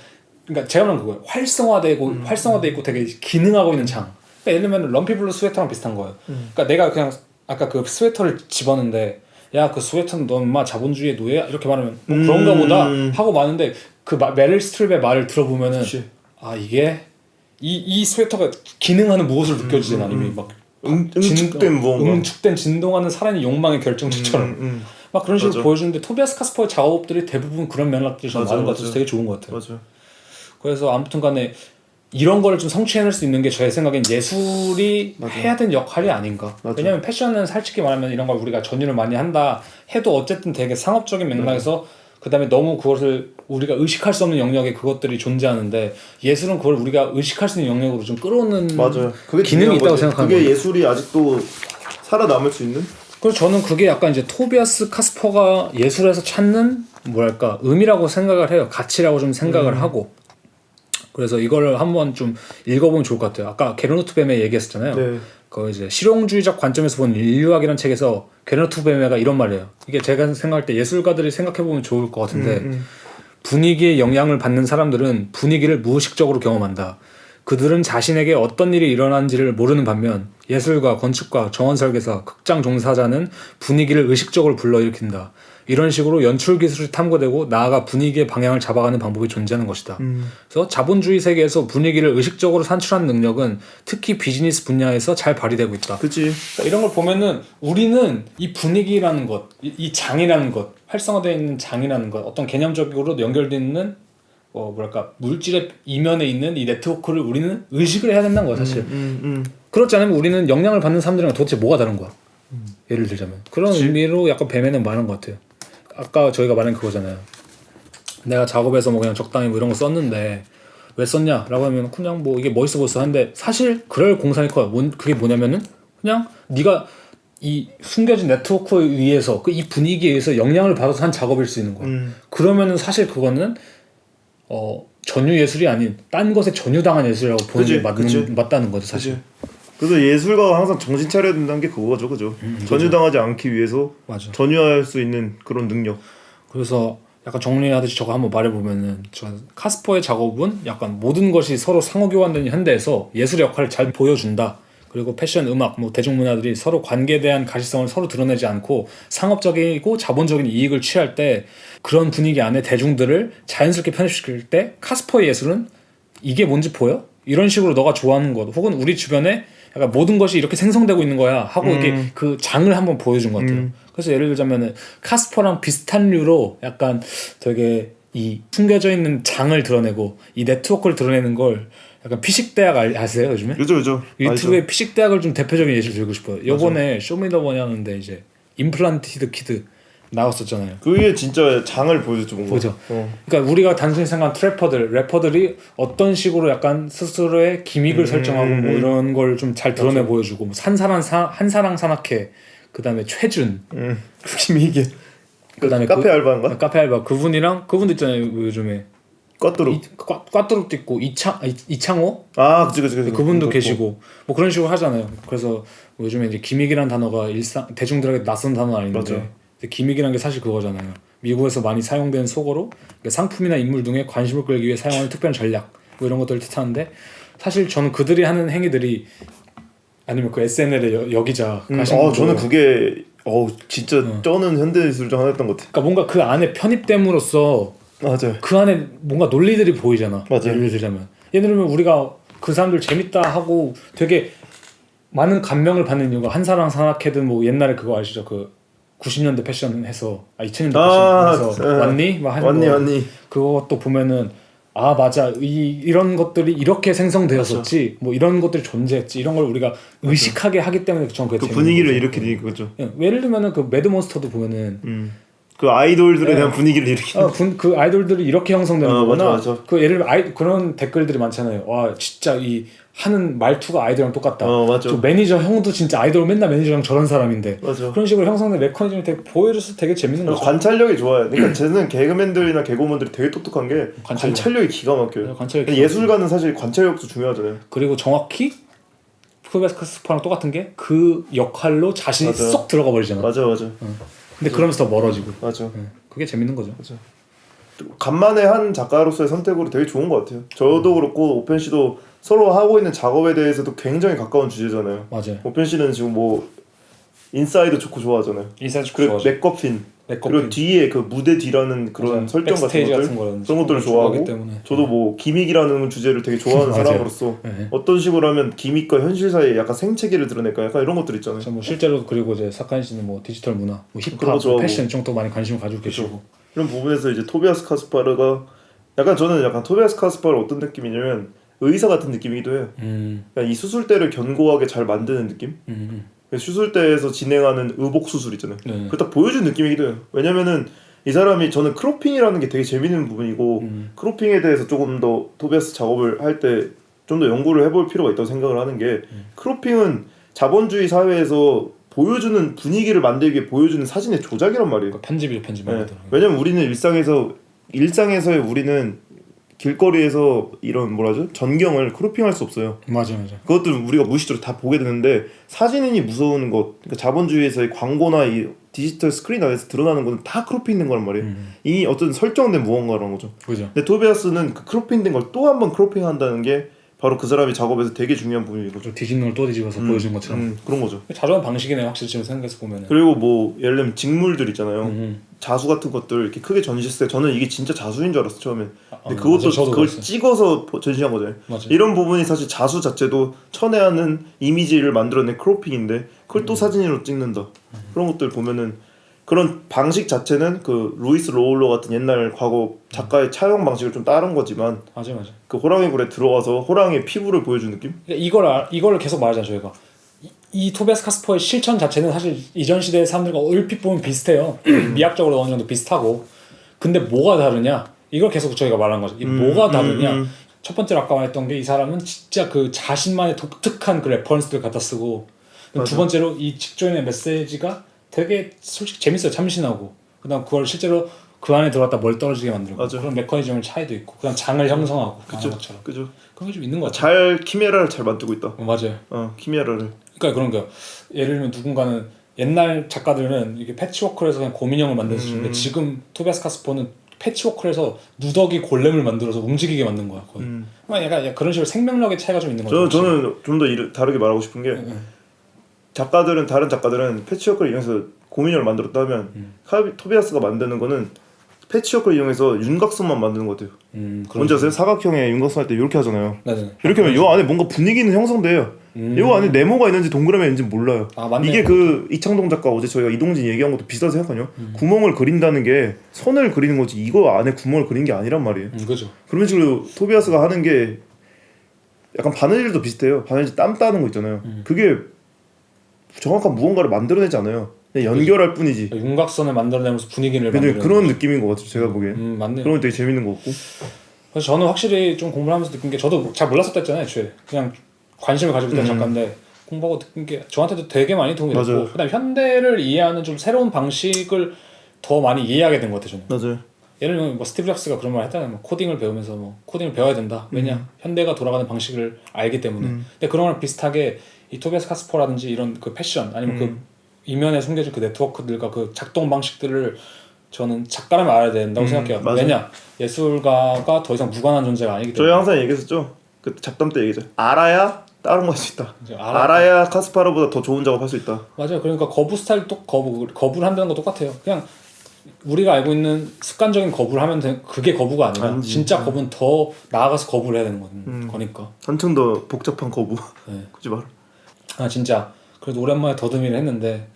그러니까 제가 말한 그거예요. 활성화돼 있고 되게 기능하고 있는 장. 그러니까 예를 들면 럼피블루 스웨터랑 비슷한 거예요. 그러니까 내가 그냥 아까 그 스웨터를 집었는데 야 그 스웨터는 너 엄마 자본주의의 노예야? 이렇게 말하면 뭐 그런가 보다 하고 마는데 그 메릴 스트립의 말을 들어보면은 아 이게 이 스웨터가 기능하는 무엇을 느껴지잖아. 이미 막 응축된 무언가 응축된 진동하는 살아있는 욕망의 결정체처럼 막 그런 식으로 맞아. 보여주는데 토비아스 카스퍼의 작업들이 대부분 그런 맥락들이 좀 맞아, 많은 것 같아서 맞아. 되게 좋은 것 같아요. 맞아. 그래서 아무튼간에 이런 거를 좀 성취해낼 수 있는 게 제 생각엔 예술이 맞아. 해야 되는 역할이 아닌가. 맞아. 왜냐면 패션은 솔직히 말하면 이런 걸 우리가 전유를 많이 한다 해도 어쨌든 되게 상업적인 맥락에서 그 다음에 너무 그것을 우리가 의식할 수 없는 영역에 그것들이 존재하는데 예술은 그걸 우리가 의식할 수 있는 영역으로 좀 끌어오는 맞아요. 그게 기능이 있다고 거지. 생각하는 그게 거예요. 예술이 아직도 살아남을 수 있는? 그래서 저는 그게 약간 이제 토비아스 카스퍼가 예술에서 찾는 뭐랄까 의미라고 생각을 해요. 가치라고 좀 생각을 하고. 그래서 이걸 한번 좀 읽어보면 좋을 것 같아요. 아까 게르노트 베메 얘기했었잖아요. 네. 그 이제 실용주의적 관점에서 본 인류학이라는 책에서 게르노트 베메가 이런 말이에요. 이게 제가 생각할 때 예술가들이 생각해보면 좋을 것 같은데 분위기에 영향을 받는 사람들은 분위기를 무의식적으로 경험한다. 그들은 자신에게 어떤 일이 일어난지를 모르는 반면 예술가, 건축가, 정원 설계사, 극장 종사자는 분위기를 의식적으로 불러일으킨다. 이런 식으로 연출 기술이 탐구되고 나아가 분위기의 방향을 잡아가는 방법이 존재하는 것이다. 그래서 자본주의 세계에서 분위기를 의식적으로 산출하는 능력은 특히 비즈니스 분야에서 잘 발휘되고 있다. 그치. 이런 걸 보면은 우리는 이 분위기라는 것, 이 장이라는 것, 활성화되어 있는 장이라는 것, 어떤 개념적으로 연결되어 있는 뭐랄까 물질의 이면에 있는 이 네트워크를 우리는 의식을 해야 된다는 거야 사실. 그렇지 않으면 우리는 영향을 받는 사람들이랑 도대체 뭐가 다른 거야. 예를 들자면 그런 그치. 의미로 약간 배매는 많은 것 같아요. 아까 저희가 말한 그거잖아요. 내가 작업에서 뭐 그냥 적당히 뭐 이런 거 썼는데 왜 썼냐라고 하면 그냥 뭐 이게 멋있어 보였어 하는데 사실 그럴 공산이 커요. 그게 뭐냐면은 그냥 네가 이 숨겨진 네트워크에 의해서 이 분위기에 의해서 영향을 받아서 한 작업일 수 있는 거야. 그러면은 사실 그거는 전유 예술이 아닌 딴 것에 전유당한 예술이라고 보는 게 맞다는 거죠 사실. 그치. 그래서 예술가가 항상 정신 차려야 된다는 게 그거죠, 그죠? 전유당하지 않기 위해서 맞아. 전유할 수 있는 그런 능력. 그래서 약간 정리하듯이 저거 한번 말해보면은 카스퍼의 작업은 약간 모든 것이 서로 상호교환되는 현대에서 예술의 역할을 잘 보여준다. 그리고 패션, 음악, 뭐 대중문화들이 서로 관계에 대한 가시성을 서로 드러내지 않고 상업적이고 자본적인 이익을 취할 때 그런 분위기 안에 대중들을 자연스럽게 편입시킬 때 카스퍼의 예술은 이게 뭔지 보여? 이런 식으로 너가 좋아하는 것 혹은 우리 주변에 약간 모든 것이 이렇게 생성되고 있는 거야 하고 이게 그 장을 한번 보여준 것 같아요. 그래서 예를 들자면은 카스퍼랑 비슷한 류로 약간 되게 이 숨겨져 있는 장을 드러내고 이 네트워크를 드러내는 걸 약간 피식대학 아세요 요즘에? 그죠. 유튜브에 피식대학을 좀 대표적인 예시로 들고 싶어요. 요번에 쇼미더머니 하는데 이제 임플란티드 키드 나왔었잖아요. 그게 진짜 장을 보여줬죠 뭔가. 그죠. 그러니까 우리가 단순히 생각한 트래퍼들, 래퍼들이 어떤 식으로 약간 스스로의 기믹을 설정하고 뭐 이런 걸 좀 잘 드러내 보여주고 뭐 한사랑 산악회, 그다음에 최준, 기믹이. 그다음에 카페 알바인가? 카페 알바 그분도 있잖아요 요즘에. 꽈뚜루. 꽈뚜루도 있고 이창호 그치. 그분도 계시고 뭐 그런 식으로 하잖아요. 그래서 뭐 요즘에 이제 기믹이란 단어가 대중들에게 낯선 단어는 아닌데 맞아. 기믹이란 게 사실 그거잖아요. 미국에서 많이 사용되는 속어로 상품이나 인물 등에 관심을 끌기 위해 사용하는 특별한 전략 뭐 이런 것들을 뜻하는데 사실 저는 그들이 하는 행위들이 아니면 그 SNL의 여기자 저는 그게 진짜 쩌는 현대예술 중 하나였던 것 같아. 그러니까 뭔가 그 안에 편입됨으로써 맞아요. 그 안에 뭔가 논리들이 보이잖아. 맞아요. 예를 들자면 우리가 그 사람들 재밌다 하고 되게 많은 감명을 받는 이유가 한사랑 산악회든 뭐 옛날에 그거 아시죠? 그 90년대 패션 해서 2000년대 패션 해서 왔니? 막 하는 거 왔니. 그것도 보면은 맞아 이런 것들이 이렇게 생성되었었지 맞아. 뭐 이런 것들이 존재했지 이런 걸 우리가 의식하게 하기 때문에 저는 그게 그 분위기를 이렇게 되는 거죠. 예를 들면은 그 매드몬스터도 보면은 그 아이돌들에 대한 분위기를 일으키는 그 아이돌들이 이렇게 형성되는 거구나. 맞아. 그 예를 들면 그런 댓글들이 많잖아요. 와 진짜 이 하는 말투가 아이돌이랑 똑같다. 맞아. 저 매니저 형도 진짜 아이돌 맨날 매니저랑 저런 사람인데. 맞아. 그런 식으로 형성된 메커니즘이 되게 보여줘서 되게 재밌는 거죠. 관찰력이 좋아요. 그러니까 쟤는 개그맨들이나 개그우먼들이 되게 똑똑한 게 관찰력이 기가 막혀요. 예술가는 사실 관찰력도 중요하잖아요. 그리고 정확히 토비아스 카스퍼랑 똑같은 게 그 역할로 자신이 맞아. 쏙 들어가 버리잖아. 맞아. 근데 그러면서 더 멀어지고. 맞아. 그게 재밌는 거죠. 맞아. 간만에 한 작가로서의 선택으로 되게 좋은 것 같아요. 저도 그렇고 오펜 씨도 서로 하고 있는 작업에 대해서도 굉장히 가까운 주제잖아요. 맞아요. 오펜 씨는 지금 뭐 인사이드 좋고 좋아하잖아요. 인사이드 그리고 좋아하죠. 맥거핀. 맥거핀. 그리고 뒤에 그 무대 뒤라는 그런 맞아요. 설정 같은 백스테이지 것들 같은 거라든지 그런 것들을 그런 걸 좋아하고 때문에. 저도 뭐 기믹이라는 주제를 되게 좋아하는 맞아요. 사람으로서 네. 어떤 식으로 하면 기믹과 현실 사이에 약간 생채기를 드러낼까 약간 이런 것들 있잖아요. 뭐 실제로 그리고 이제 사카인 씨는 뭐 디지털 문화, 뭐 그런 거 힙합, 좋아하고. 패션 이쪽도 많이 관심을 가지고 계시고. 이런 부분에서 이제 토비아스 카스파르가 약간 저는 약간 토비아스 카스파르 어떤 느낌이냐면 의사 같은 느낌이기도 해요. 그러니까 이 수술대를 견고하게 잘 만드는 느낌? 수술대에서 진행하는 의복 수술 있잖아요. 네. 그걸 딱 보여준 느낌이기도 해요. 왜냐면은 이 사람이 저는 크로핑이라는 게 되게 재밌는 부분이고 크로핑에 대해서 조금 더 토비아스 작업을 할 때 좀 더 연구를 해볼 필요가 있다고 생각을 하는 게 크로핑은 자본주의 사회에서 보여주는 분위기를 만들기 위해 보여주는 사진의 조작이란 말이에요. 그러니까 편집이죠, 편집 네. 말고. 왜냐면 우리는 일상에서의 우리는 길거리에서 이런 뭐라죠? 전경을 크로핑할 수 없어요. 맞아. 그것들은 우리가 무의식적으로 다 보게 되는데 사진인이 무서운 것, 그러니까 자본주의에서의 광고나 이 디지털 스크린 안에서 드러나는 거는 다 크롭핑된 거란 말이에요. 이 어떤 설정된 무언가라는 거죠. 그죠. 근데 토비아스는 그 크롭핑된 걸 또 한 번 크롭핑한다는 게 바로 그 사람이 작업에서 되게 중요한 부분인 거죠. 뒤집는 걸 또 뒤집어서 보여준 것처럼. 그런 거죠. 자주 하는 방식이네요, 확실히 지금 생각해서 보면은. 그리고 뭐 예를 들면 직물들 있잖아요. 자수 같은 것들 이렇게 크게 전시했을 때 저는 이게 진짜 자수인 줄 알았어 처음엔. 근데 그것도 맞아, 저도 그걸 그랬어요. 찍어서 전시한 거잖아요. 맞아요. 이런 부분이 사실 자수 자체도 천외하는 이미지를 만들어낸 크로핑인데 그걸 또 사진으로 찍는다. 그런 것들 보면은 그런 방식 자체는 그 루이스 로울러 같은 옛날 과거 작가의 차용 방식을 좀 따른 거지만 맞아. 그 호랑이 굴에 들어가서 호랑이의 피부를 보여준 느낌? 그러니까 이걸 계속 말하잖아요, 저희가. 이 토비아스 카스퍼의 실천 자체는 사실 이전 시대의 사람들과 얼핏 보면 비슷해요. 미학적으로 어느 정도 비슷하고. 근데 뭐가 다르냐? 이걸 계속 저희가 말한 거죠. 이 뭐가 다르냐? 첫 번째로 아까 말했던 게 이 사람은 진짜 그 자신만의 독특한 그 레퍼런스를 갖다 쓰고, 두 번째로 이 직전의 메시지가 되게 솔직히 재밌어요. 참신하고. 그다음 그걸 실제로 그 안에 들어갔다 멀 떨어지게 만들고. 맞아. 그런 메커니즘의 차이도 있고. 그다음 장을 형성하고. 그죠. 것처럼. 그죠. 그런 게 좀 있는 것 같아요. 잘 키메라를 잘 만들고 있다. 맞아요. 키메라를. 그러니까 그런 거. 예를 들면 누군가는 옛날 작가들은 이게 패치워크를 해서 그냥 곰인형을 만들었는데 지금 토비아스 카스퍼는 패치워크를 해서 누더기 골렘을 만들어서 움직이게 만든 거야. 거의. 약간 그런 식으로 생명력의 차이가 좀 있는 거죠. 저는 좀 더 다르게 말하고 싶은 게 다른 작가들은 패치워크를 이용해서 곰인형을 만들었다 하면 토비아스가 만드는 거는 패치워크를 이용해서 윤곽선만 만드는 것 같아요. 뭔지 아세요? 사각형의 윤곽선 할 때 이렇게 하잖아요. 네. 이렇게 하면 이 안에 뭔가 분위기는 형성돼요. 이 안에 네모가 있는지 동그라미 있는지 몰라요. 맞네. 이게 그 이창동 작가 어제 저희가 이동진 얘기한 것도 비슷하다 생각하냐? 구멍을 그린다는 게 선을 그리는 거지 이거 안에 구멍을 그리는 게 아니란 말이에요. 그죠. 그런 식으로 토비아스가 하는 게 약간 바느질도 비슷해요. 바느질 땀 따는 거 있잖아요. 그게 정확한 무언가를 만들어내지 않아요. 그냥 연결할 뿐이지. 윤곽선을 만들어내면서 분위기를 근데 만드는 그런 거죠. 느낌인 것 같아요. 제가 보기엔. 맞네. 그런 게 되게 재밌는 것 같고. 그래서 저는 확실히 좀 공부를 하면서 느낀 게 저도 잘 몰랐었다 했잖아요. 애초에 그냥 관심을 가지고 있던 작가인데 공부하고 느낀 게 저한테도 되게 많이 도움이 됐고 맞아요. 그다음 현대를 이해하는 좀 새로운 방식을 더 많이 이해하게 된 것 같아요. 저는. 맞아요. 예를 들면 뭐 스티브 잡스가 그런 말 했잖아요. 뭐 코딩을 배우면서 뭐 코딩을 배워야 된다. 왜냐 현대가 돌아가는 방식을 알기 때문에. 근데 그런 거랑 비슷하게 이 토비아스 카스퍼라든지 이런 그 패션 아니면 그 이면에 숨겨진 그 네트워크들과 그 작동 방식들을 저는 작가라면 알아야 된다고 생각해요. 맞아요. 왜냐 예술가가 더 이상 무관한 존재가 아니기 때문에. 저희 항상 얘기했었죠. 그 잡담 때 얘기했죠. 알아야 다른 거 할 수 있다. 이제 알아야 카스파르보다 더 좋은 작업 할 수 있다. 맞아요. 그러니까 거부 스타일도 거부를 한다는 거 똑같아요. 그냥 우리가 알고 있는 습관적인 거부를 하면 그게 거부가 아니라 아니지. 진짜 거부는 더 나아가서 거부를 해야 되는 거니까. 한층 더 복잡한 거부. 네. 굳이 말. 진짜 그래도 오랜만에 더듬이를 했는데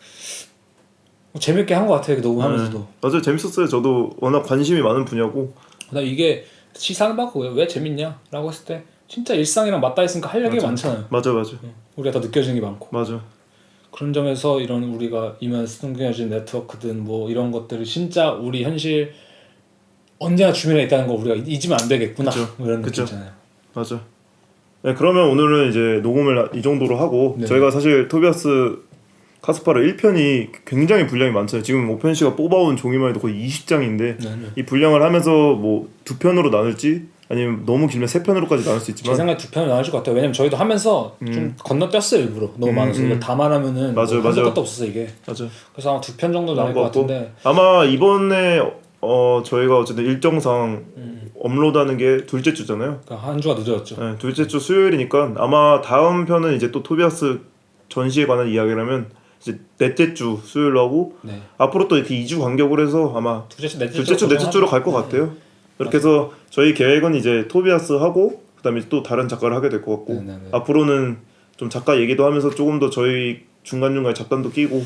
재밌게 한 것 같아요. 녹음하면서도. 맞아요. 재밌었어요. 저도 워낙 관심이 많은 분야고. 나 이게 시사를 받고 왜 재밌냐라고 했을 때 진짜 일상이랑 맞닿아 있으니까 할 얘기가 많잖아요. 맞아. 우리가 더 느껴지는 게 많고. 맞아. 그런 점에서 이런 우리가 이면 숨겨진 네트워크든 뭐 이런 것들이 진짜 우리 현실 언제나 주변에 있다는 거 우리가 잊으면 안 되겠구나. 뭐 이런 느낌 있잖아요. 맞아. 네, 그러면 오늘은 이제 녹음을 이 정도로 하고 네. 저희가 사실 토비아스 카스파르 1편이 굉장히 분량이 많잖아요. 지금 오펜 씨가 뽑아온 종이만 해도 거의 20장인데 이 분량을 하면서 뭐 2편으로 나눌지 아니면 너무 길면 3편으로까지 나눌 수 제 있지만 생각에 2편을 나눠줄 것 같아요. 왜냐면 저희도 하면서 좀 건너뛰었어요. 일부러 너무 많아서 이걸 다 말하면은 맞아요, 한도 맞아요. 끝도 없어서 이게. 맞아. 그래서 아마 2편 정도 나올 것 같은데 아마 이번에 저희가 어쨌든 일정상 업로드하는 게 둘째 주잖아요. 그러니까 한 주가 늦어졌죠. 네, 둘째 주 수요일이니까 아마 다음 편은 이제 또 토비아스 전시에 관한 이야기라면 이제 넷째 주 수요일로 하고 네. 앞으로 또 이렇게 2주 간격으로 해서 아마 둘째 주, 넷째 둘째 주, 넷째 주로 갈 것 같아요. 이렇게 해서 저희 계획은 이제 토비아스 하고 그다음에 또 다른 작가를 하게 될 것 같고 네네네. 앞으로는 좀 작가 얘기도 하면서 조금 더 저희 중간중간에 잡담도 끼고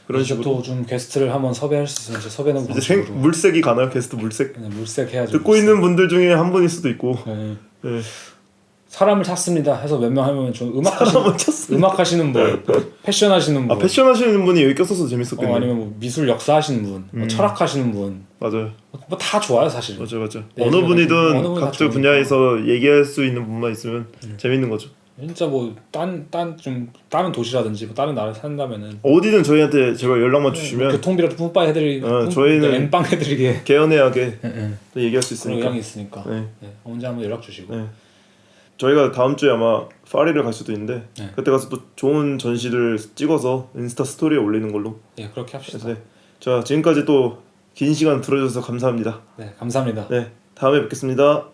그런 식으로 좀 게스트를 한번 섭외할 수 있으면 이제 섭외는 이제 방식으로 물색이 가나요? 게스트 물색? 그냥 물색 해야죠. 듣고 물색. 있는 분들 중에 한 분일 수도 있고 네. 네. 사람을 찾습니다 해서 몇 명 하면 좀 사람을 찾습니다. 음악 하시는 분, 패션 하시는 분, 패션 하시는 분이 여기 꼈어서 재밌었겠네요. 아니면 뭐 미술 역사 하시는 분, 뭐 철학 하시는 분, 맞아요. 뭐 다 좋아요 사실. 맞아. 네, 어느 분이든 어느 분이 다 각자 좋으니까. 분야에서 얘기할 수 있는 분만 있으면 재밌는 거죠. 진짜 뭐 다른 도시라든지 뭐 다른 나라에 산다면은 어디든 저희한테 제발 연락만 뭐 주시면 교통비라도 뿜빠이 해드리고 저희는 엠빵 해드리게 개연해하게 또 얘기할 수 그런 있으니까. 의향이 있으니까 네. 네, 언제 한번 연락 주시고. 네. 저희가 다음 주에 아마 파리를 갈 수도 있는데 네. 그때 가서 또 좋은 전시들 찍어서 인스타 스토리에 올리는 걸로. 예, 그렇게 합시다. 그래서 네. 자 지금까지 또 긴 시간 들어주셔서 감사합니다. 네, 감사합니다. 네, 다음에 뵙겠습니다.